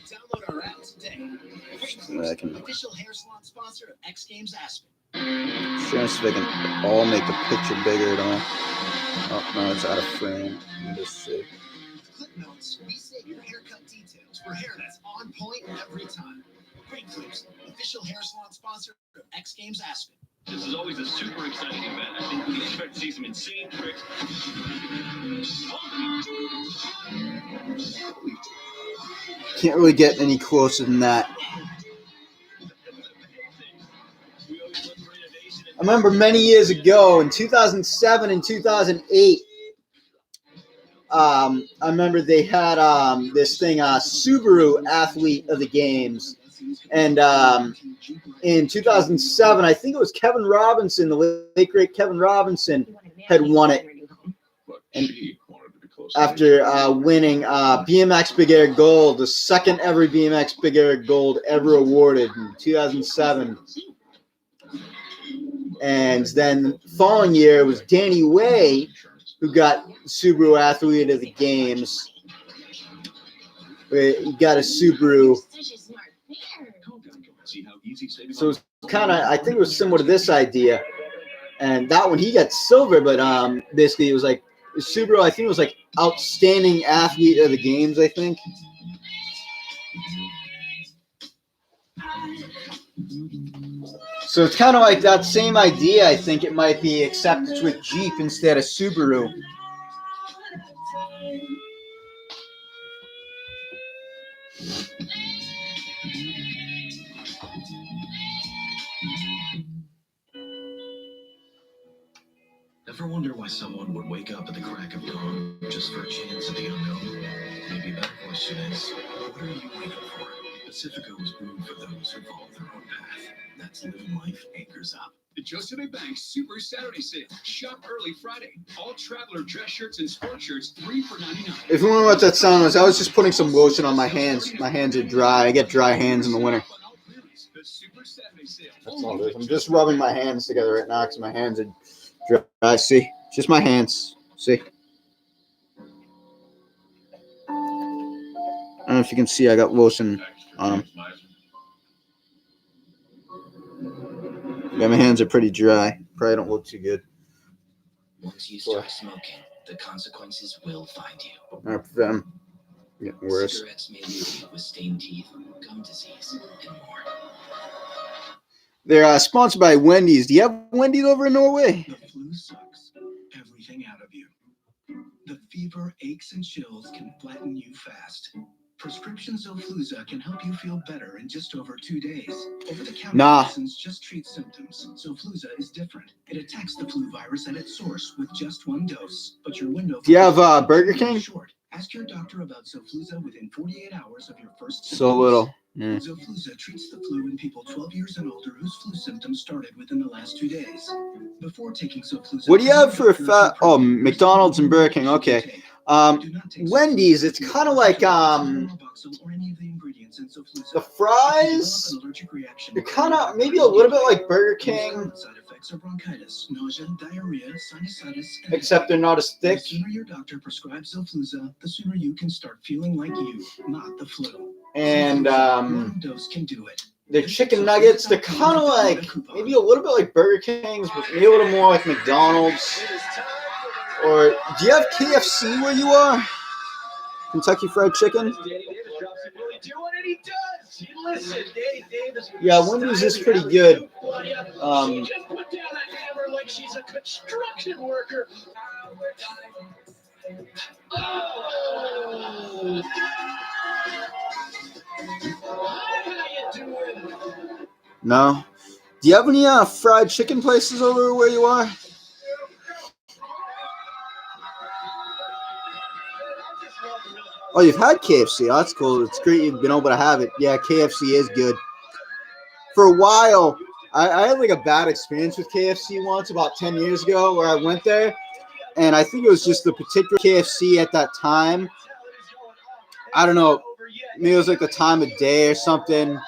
Download our app today. Quick Clips, official hair salon sponsor of X Games Aspen. Trying to see if I can all make the picture bigger at all. Oh no, it's out of frame. Let me just see. With Clip Notes, we save your haircut details for hair that's on point every time. Quick Clips, official hair salon sponsor of X Games Aspen. This is always a super exciting event. I think we can expect to see some insane tricks. Can't really get any closer than that. I remember many years ago in 2007 and 2008, I remember they had this thing, Subaru Athlete of the Games. And in 2007, I think it was Kevin Robinson, the late great Kevin Robinson, had won it. And after winning BMX Big Air Gold, the second ever BMX Big Air Gold ever awarded in 2007. And then the following year, it was Danny Way who got Subaru Athlete of the Games. He got a Subaru. So it's kind of, I think it was similar to this idea. and that one he got silver, but basically it was like Subaru. I think it was like outstanding athlete of the games. I think. So it's kind of like that same idea. I think it might be, except it's with Jeep instead of Subaru. Ever wonder why someone would wake up at the crack of dawn just for a chance at the unknown? Maybe that question is, what are you waiting for? Pacifica was brewed for those who follow their own path. That's living life anchors up. The Joseph Bank Super Saturday Sale. Shop early Friday. All traveler dress shirts and sports shirts, 3 for $99. If you wonder what that sound was, I was just putting some lotion on my hands. My hands are dry. I get dry hands in the winter. The Super Saturday Sale. That's all it is. I'm just rubbing my hands together right now because my hands are dry. See? Just my hands. See? I don't know if you can see. I got lotion on them. Yeah, my hands are pretty dry. Probably don't look too good. Once you start smoking, the consequences will find you. Them getting worse. Cigarettes may leave you with stained teeth, gum disease, and more. They're sponsored by Wendy's. Do you have Wendy's over in Norway? The flu sucks everything out of you. The fever, aches, and chills can flatten you fast. Prescription Zofluza can help you feel better in just over 2 days. Over-the-counter medicines just treat symptoms. Zofluza is different. It attacks the flu virus at its source with just 1 dose. But your window Do you have Burger King? short. Ask your doctor about Zofluza within 48 hours of your first symptoms. So little. Yeah. Zofluza treats the flu in people 12 years and older whose flu symptoms started within the last 2 days. Before taking Zofluza, What do you have for fat? Oh, McDonald's and Burger King. Okay. Wendy's, it's kind of like the fries. They're kind of maybe a little bit like Burger King, except they're not as thick. The sooner your doctor prescribes Zofluza, the sooner you can start feeling like you, not the flu. And One dose can do it. the chicken nuggets, they're kind of like maybe a little bit like Burger King's, but maybe a little more like McDonald's. Or do you have KFC where you are? Kentucky Fried Chicken? Yeah, Wendy's is pretty good. No. Do you have any fried chicken places over where you are? Oh, you've had KFC. Oh, that's cool. It's great you've been able to have it. Yeah, KFC is good. For a while, I had like a bad experience with KFC once about 10 years ago where I went there. And I think it was just the particular KFC at that time. I don't know. Maybe it was like the time of day or something.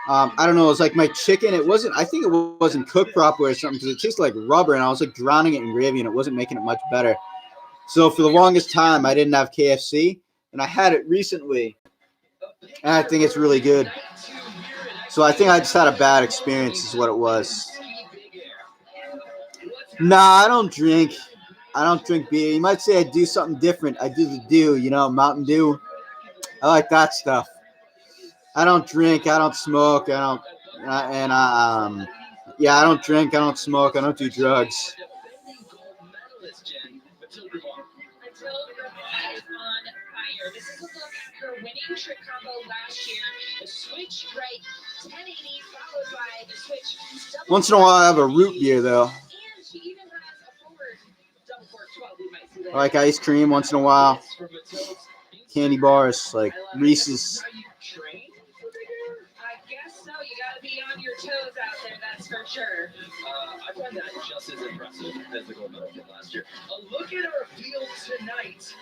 I don't know. It was like my chicken. It wasn't, I think it wasn't cooked properly or something because it tasted like rubber and I was like drowning it in gravy and it wasn't making it much better. So for the longest time, I didn't have KFC, and I had it recently, and I think it's really good. So I think I just had a bad experience is what it was. Nah, I don't drink. I don't drink beer. You might say I do something different. I do the dew, Mountain Dew. I like that stuff. I don't drink. I don't smoke. I don't drink. I don't smoke. I don't do drugs. This is a look at her winning trick combo last year. The switch right 1080 followed by the switch. Once in a while, I have a root beer though. And she even has a forward double fork 12. We might see that. I like ice cream once in a while. Candy bars like Reese's. I guess so. You got to be on your toes out there. That's for sure. I find that just as impressive as the gold medal from last year. A look at our field tonight.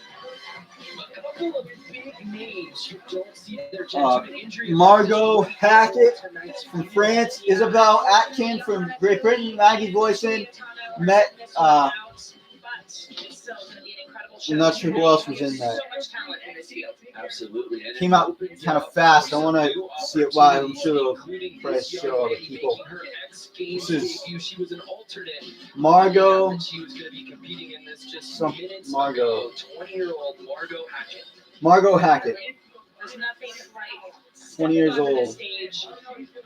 A couple of big names you don't see their chance of an injury. Margot Hackett from France, Isabelle Atkin from Great Britain, Maggie Voisin, met. I'm not sure who else was in that. Absolutely. And Came out kind of fast. I want to see it live. I'm sure they'll probably show all the people. Her X Games This is debut. She was an alternate. Margot. And she was going to be competing in this just minutes Margot. ago. 20-year-old Margot Hackett. Margot Hackett. There's nothing like 20 years stepping onto the old. stage,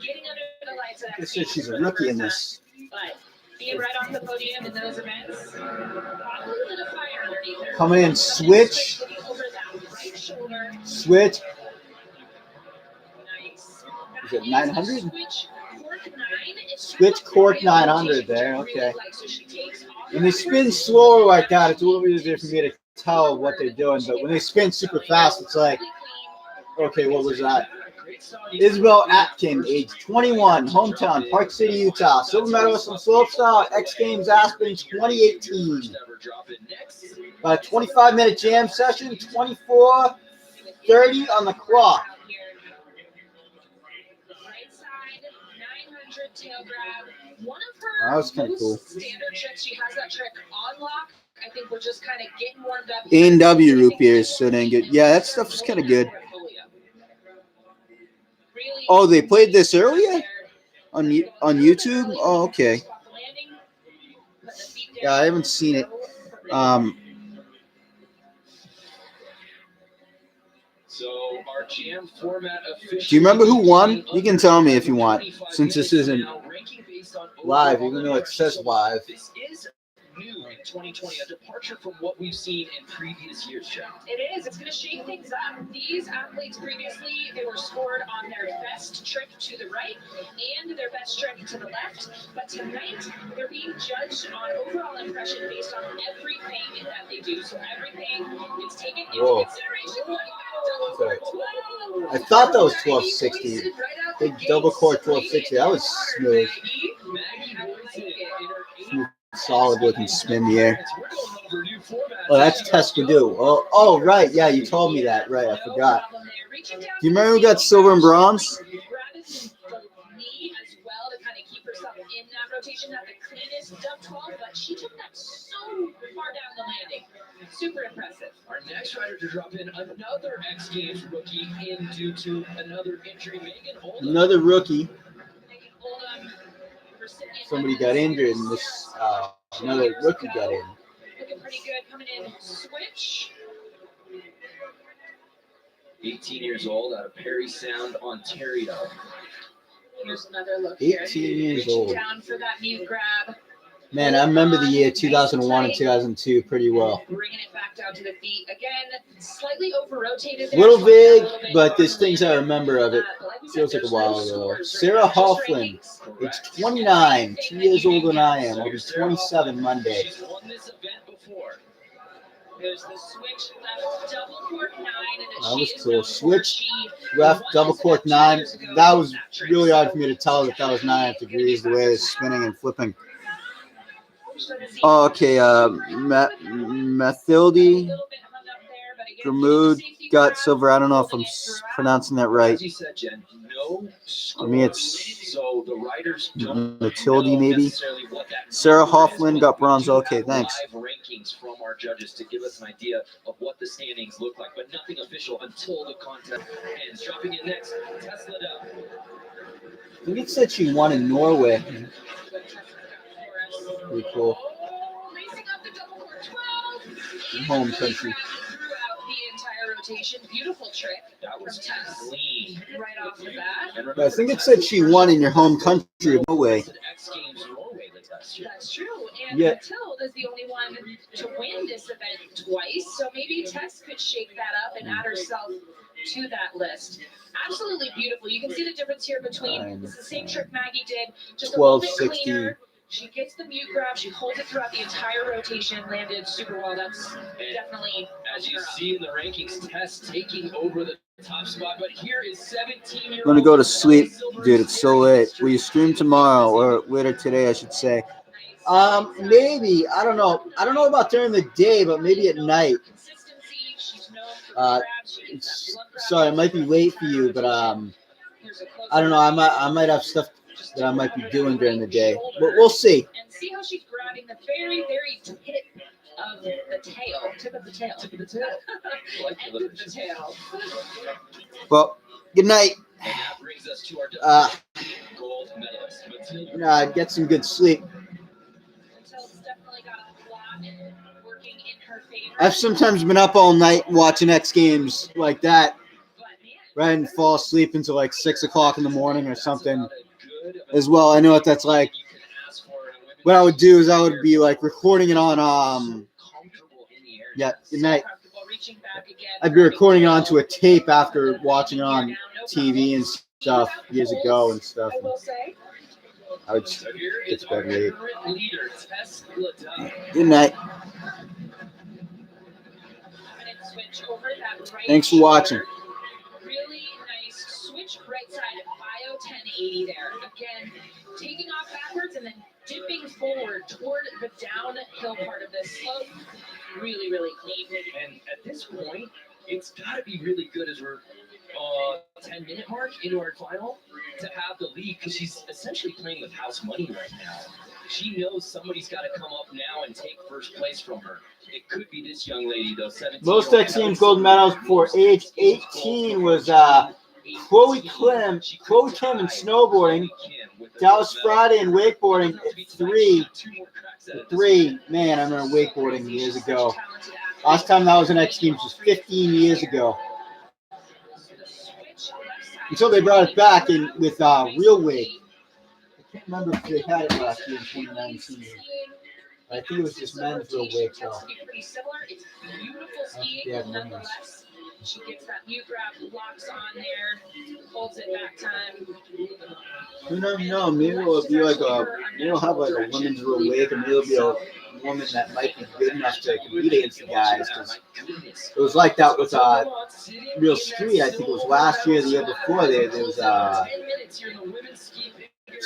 getting under the lights at This says she's a rookie in this. But being right off the podium in those events, probably lit a fire underneath her. Coming in, switch. Over that right shoulder. Switch. Nice. Is it 900? Switch cork 9. Switch cork 900 there. Okay. When they spin slower like that, it's a little bit easier for me to tell what they're doing. But when they spin super fast, it's like, okay, what was that? Isabel Atkin, age 21, hometown, Park City, Utah. Silver medalist in slopestyle, X Games Aspen 2018. About a 25-minute jam session, 24:30 on the clock. That was kind of cool. Standard tricks. She has that trick on lock. I think we're just kind of getting warmed up. A&W root beers, so dang good. Yeah, that stuff is kind of good. Oh, they played this earlier on YouTube? Oh, okay. Yeah, I haven't seen it. So our jam format officially. Do you remember who won? You can tell me if you want, since this isn't live, even though it says live. This is new in 2020, a departure from what we've seen in previous years, Jeff. It is. It's going to shake things up. These athletes previously, they were scored on their best trick to the right and their best trick to the left. But tonight, they're being judged on overall impression based on everything that they do. So everything is taken into consideration. Sorry. I thought that was 1260. Big double core 1260. That was smooth. Solid looking spin the air. Oh, that's Tuscadoo. Oh, right. Yeah, you told me that. Right, I forgot. Do you remember who got silver and bronze? Super impressive. Our next rider to drop in another X Games rookie in due to another injury. Megan Oldham. Another rookie. Somebody got injured, and this another rookie got in. Looking pretty good coming in. Switch. 18 years old out of Perry Sound, Ontario. Here's another look 18 years old. Down for that mute grab. Man, I remember the year 2001 and 2002 pretty well. Bringing it back down to the feet again. Slightly over rotated. Little vague, but there's things I remember of it. Feels like a while ago. Sarah Hofflin, age 29, 2 years older than I am. I'll be 27 Monday. She's won this event before. There's the switch left, double cork 9. That was cool. Switch left, double cork 9. That was really hard for me to tell that was 9 degrees the way it's spinning and flipping. Oh, okay, Mathilde Gramoud got silver. I don't know if I'm pronouncing that right. As you said, Jen, no I mean, it's so the riders don't Mathilde, maybe. necessarily what that Sarah number is, Hofflin but got we bronze. do Okay, have thanks. live rankings from our judges to give us an idea of what the standings look like, but nothing official until the contest ends. Dropping in next, Tesla Dub. I think it said she won in Norway. Pretty cool. Racing up the double cork 12. Home country. Throughout the entire rotation. Beautiful trick. That was clean. Right off the bat. But I think it said she won in your home country of Norway. X Games Norway last year. That's true. And Yeah. Mathilde is the only one to win this event twice. So maybe Tess could shake that up and add herself to that list. Absolutely beautiful. You can see the difference here between it's the same trick Maggie did, just a little bit 1260. cleaner. She gets the mute grab. She holds it throughout the entire rotation. Landed super well. That's definitely. As you see in the rankings, Tess taking over the top spot. But here is 17-year-old. I'm gonna go to sleep, dude. It's so late. Will you stream tomorrow or later today? I should say. Maybe. I don't know. I don't know about during the day, but maybe at night. Sorry, it might be late for you, but I don't know. I might have stuff that I might be doing during the day, but we'll see. And see how she's grabbing the very, very tip of the tail. Tip of the tail. Tip of the tail. End of the tail. Well, good night. And that brings us to our goal gold medalist. Matilda get some good sleep. Matilda's definitely got a lot working in her favor. I've sometimes been up all night watching X Games like that, rather than fall asleep until like 6 o'clock in the morning or something as well. I know what that's like. What I would do is I would be like recording it on good night. I'd be recording it onto a tape after watching it on TV and stuff years ago and stuff. I would get to bed late. Good night. Thanks for watching. Really nice switch right side bio 1080 there. Again, taking off backwards and then dipping forward toward the downhill part of this slope. Really, really clean. And at this point, it's got to be really good as we're 10-minute mark into our final to have the lead because she's essentially playing with house money right now. She knows somebody's got to come up now and take first place from her. It could be this young lady, though. 17. Most X Games gold medals before age 18 was Chloe Kim in snowboarding, Dallas Friday in wakeboarding at 3. Man, I remember wakeboarding years ago. Last time that was in X Games was 15 years ago. Until they brought it back in with real wake. I can't remember if they had it last year in 2019. I think it was just men's real wake though. It's beautiful skiing nonetheless. She gets that mute grab, locks on there, holds it back time. You never know. Maybe it'll be like you'll have like a women's real wake, and maybe it'll be a woman that might be good enough to compete against the guys. Because it was like that with real street. I think it was last year, the year before. There was I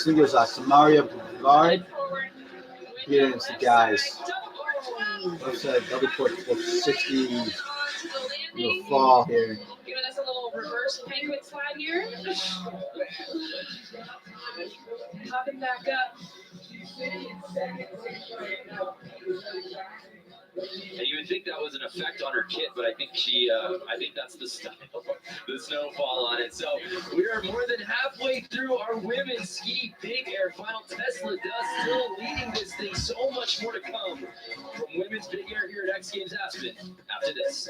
think it was Samaria Boulevard. Yeah, against the guys. Looks like double port 60 in the fall here. Giving us a little reverse penguin slide here. Popping back up. And you would think that was an effect on her kit, but I think I think that's the style, the snowfall on it. So we are more than halfway through our women's ski big air final. Tesla does still leading this thing. So much more to come from women's big air here at X Games Aspen after this.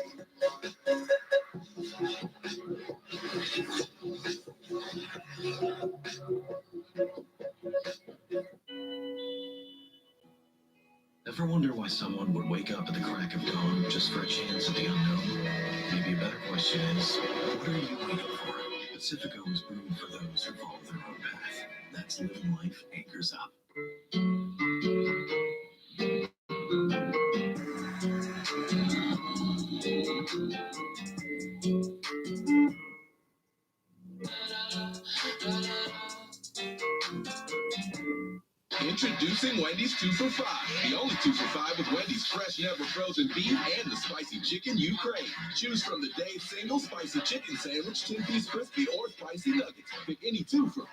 Ever wonder why someone would wake up at the crack of dawn just for a chance at the unknown? Maybe a better question is, what are you waiting for? Pacifico is brewed for those who follow their own path. That's living life anchors up. Introducing Wendy's 2 for $5. The only 2 for $5 with Wendy's fresh, never frozen beef and the spicy chicken you crave. Choose from the Dave single spicy chicken sandwich, 10-piece crispy, or spicy nuggets. Pick any 2 for $5.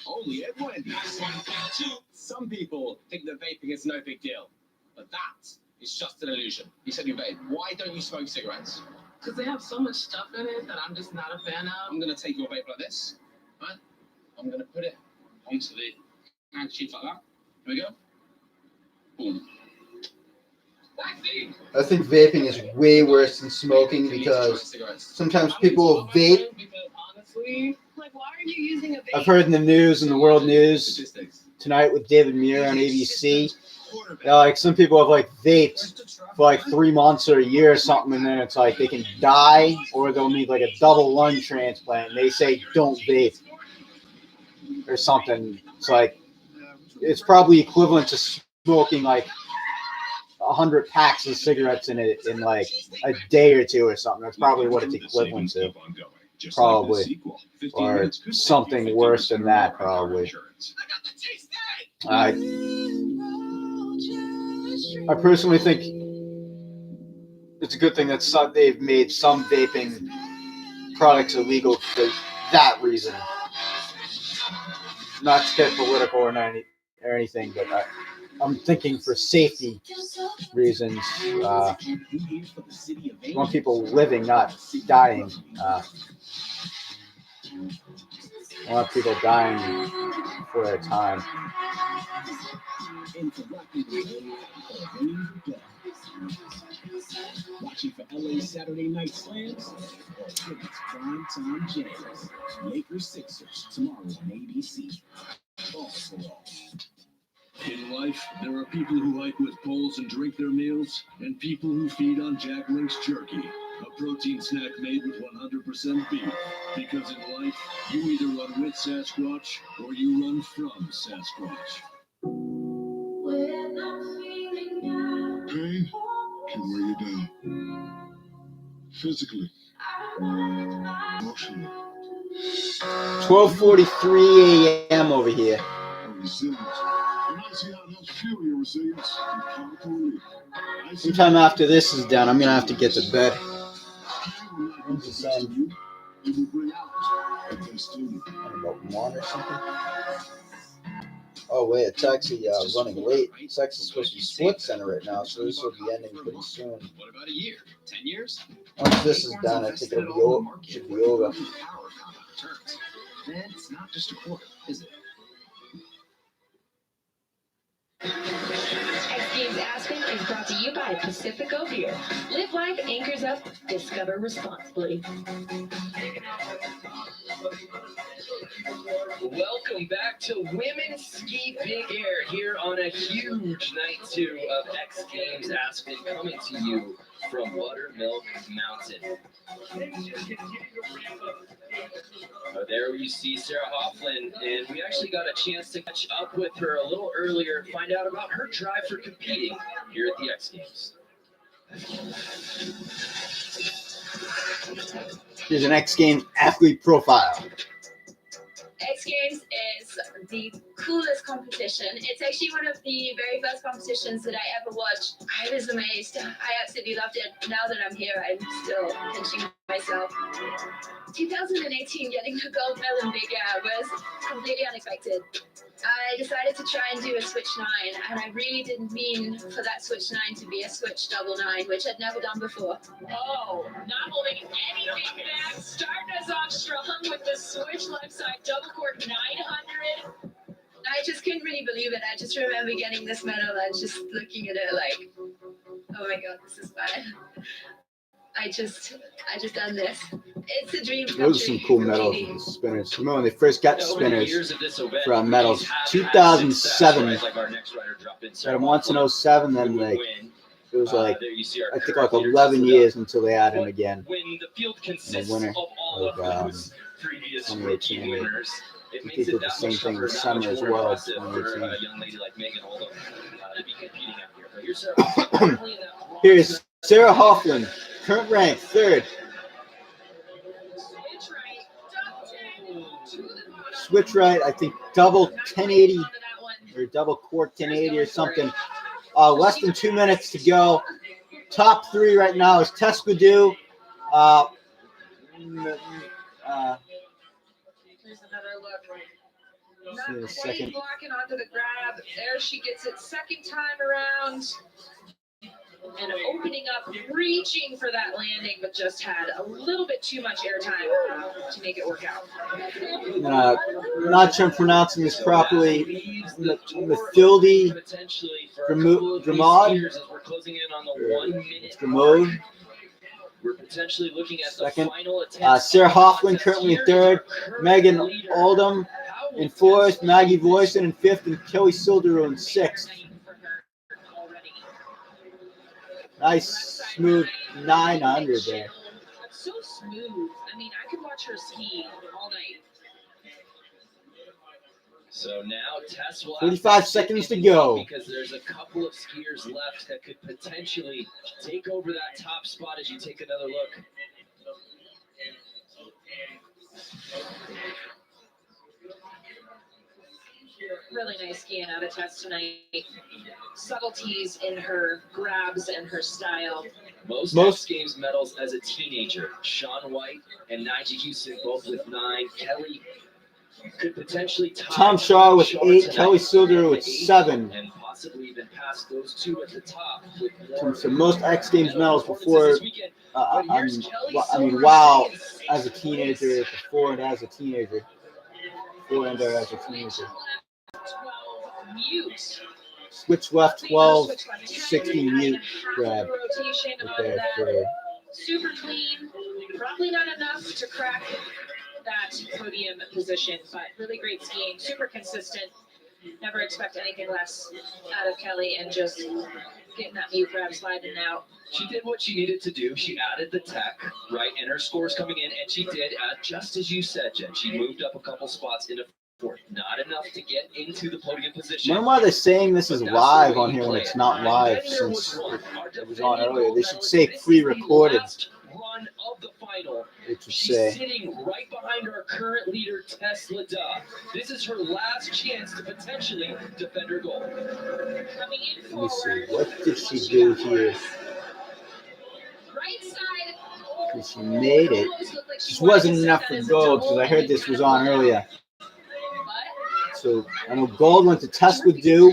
Only at Wendy's. Some people think that vaping is no big deal, but that is just an illusion. You said you vape. Why don't you smoke cigarettes? Because they have so much stuff in it that I'm just not a fan of. I'm going to take your vape like this, right? I'm going to put it onto the handkerchief like that. Here we go. Boom. I think vaping is way worse than smoking because sometimes people vape. Like, why are you using a vape? I've heard in the news, in the world news tonight with David Muir on ABC. Like some people have like vaped for like 3 months or a year or something, and then it's like they can die or they'll need like a double lung transplant. And they say don't vape or something. It's like it's probably equivalent to smoking like 100 packs of cigarettes in like a day or two or something. That's probably what it's equivalent to. Probably. Or something worse than that, probably. I personally think it's a good thing that they've made some vaping products illegal for that reason. Not to get political or anything, but I'm thinking for safety reasons. Want people living, not dying. A lot of people dying before their time. And for rock music, watching for LA Saturday Night Slams or Phillies Prime Time Jams. Lakers Sixers tomorrow on ABC. All for all. In life, there are people who hike with poles and drink their meals, and people who feed on Jack Link's jerky, a protein snack made with 100% beef. Because in life, you either run with Sasquatch or you run from Sasquatch. Pain can weigh you down. Physically, emotionally. 12:43 a.m. over here. Resilience. When I see how it helps fuel your resilience, you can't believe. Sometime after this is done, I'm gonna have to get to bed. I'm just saying. It will bring out the best in you. About 1 or something. Oh wait, it's actually running late. It's actually supposed to be Sports Center right now, so this will be ending pretty soon. What about a year? 10 years? Once this is done, I think it'll be should be over. Then it's not just a quarter, is it? X Games Aspen is brought to you by Pacifico Beer. Live life, anchors up, discover responsibly. Welcome back to Women's Ski Big Air here on a huge night 2 of X Games Aspen, coming to you from Buttermilk Mountain. There you see Sarah Hoffman, and we actually got a chance to catch up with her a little earlier, find out about her drive for competing here at the X Games. Here's an X Games athlete profile. X Games is the coolest competition. It's actually one of the very first competitions that I ever watched. I was amazed. I absolutely loved it. Now that I'm here, I'm still pinching myself. 2018, getting the gold medal in Big Air was completely unexpected. I decided to try and do a switch 9, and I really didn't mean for that switch 9 to be a switch double 9, which I'd never done before. Oh, not holding anything back. Starting us off strong with the switch left side double cork 900. I just couldn't really believe it. I just remember getting this medal and just looking at it like, oh my god, this is fun. I just done this. It's a dream come true. Those are some cool medals for the spinners. Remember when they first got spinners for medals? 2007. Got them once in 07, then like it was like I think like 11 years until they had him again. The winner of 2018. I think they did the same thing this summer as well. 2018. Here's Sarah Hoffman, current rank 3rd. Switch right, I think double 1080 or double cork 1080 or something. Less than 2 minutes to go. Top 3 right now is Tess Gudu. Here's another look. Not quite blocking onto the grab. There she gets it second time around. And opening up, reaching for that landing, but just had a little bit too much airtime to make it work out. Not sure I'm pronouncing this properly. Mathilde Dramod. We're potentially looking at the second. Final attempt. Sarah Hoffman currently in 3rd. Megan Oldham in 4th. Maggie Voisin in 5th. And Kelly Silderu in 6th. Nice, smooth 900 there. So smooth. I mean, I could watch her ski all night. So now Tess will 45 seconds to go. Because there's a couple of skiers left that could potentially take over that top spot as you take another look. Really nice skiing out of Tess tonight. Subtleties in her grabs and her style. Most X Games medals as a teenager. Shaun White and Nyjah Huston both with 9. Kelly could potentially tie Tom Shaw with 8. tonight. Kelly Silderu with 7. And possibly even pass those two at the top. So most X Games medals before. I mean, wow, as a teenager, before and as a teenager. 4 and as a teenager. 12 mute. Switch left 12, Switch left 10, 60 and mute half grab. the rotation Right on there that. for Super clean. Probably not enough to crack that podium position, but really great skiing. Super consistent. Never expect anything less out of Kelly, and just getting that mute grab sliding out. She did what she needed to do. She added the tech, right, and her scores coming in, and she did, just as you said, Jen. She moved up a couple spots into fourth. Not enough to get into the podium I position. wonder why they're saying this is But that's live the way on you here when play it's it. not live, And then there was since one. Our it was on defending earlier. gold They should medalist. say This is the pre-recorded. last run of the final. It should She's say. sitting right behind our current leader, Tesla Duh. This is her last chance to potentially defend her gold. Coming in Let me see. forward. What did she do here? Right side. Because she made it. This wasn't enough for gold, because I heard this was on earlier. So I know gold went to Tesla Dew.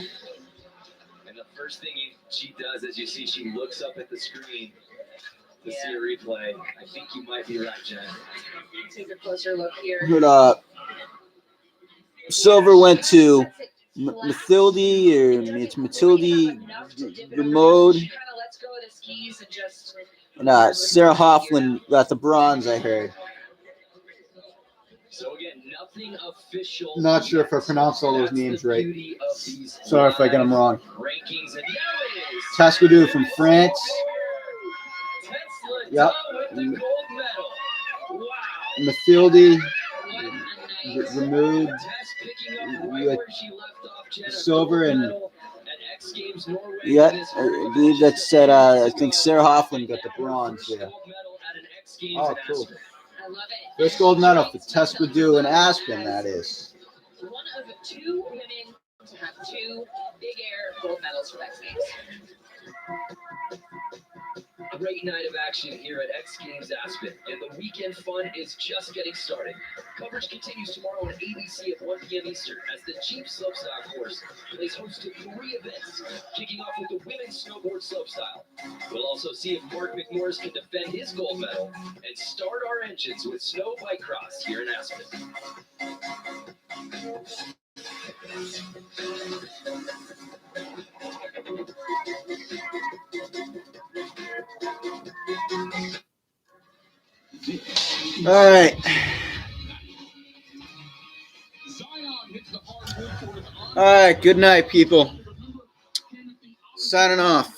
And the first thing she does, as you see, she looks up at the screen to see a replay. I think you might be right, Jen. Take a closer look here. But silver went to Mathilde, or it's Mathilde Remode. Kind of lets go of the skis and just. And Sarah Hoffman got the bronze, I heard. So again, nothing official. Not sure if I pronounced all those names right. Sorry if I got them wrong. Rankings, and now it is Tesla Dew from France. Tesla Yep. with the gold medal. Wow. Mathilde Nice. removed Tess picking up right with where she left off, Jen, a silver gold and medal at X Games Norway. yeah, This I believe that said I think Sarah Hoffman got the bronze there. gold medal at an X Games Oh, in cool. Aspen. I love it. First gold medal for Tesla Dew and Aspen, that is. One of 2 women to have 2 big air gold medals for X Games. Great night of action here at X Games Aspen, and the weekend fun is just getting started. Coverage continues tomorrow on ABC at 1 p.m. Eastern as the Jeep Slopestyle course plays host to 3 events, kicking off with the women's snowboard slopestyle. We'll also see if Mark McMorris can defend his gold medal and start our engines with snow bike cross here in Aspen. All right. All right. Good night, people. Signing off.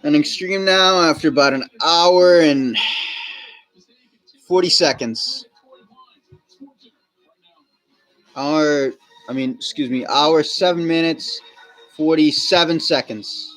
Ending stream now after about an hour and 40 seconds. Hour 7 minutes, 47 seconds.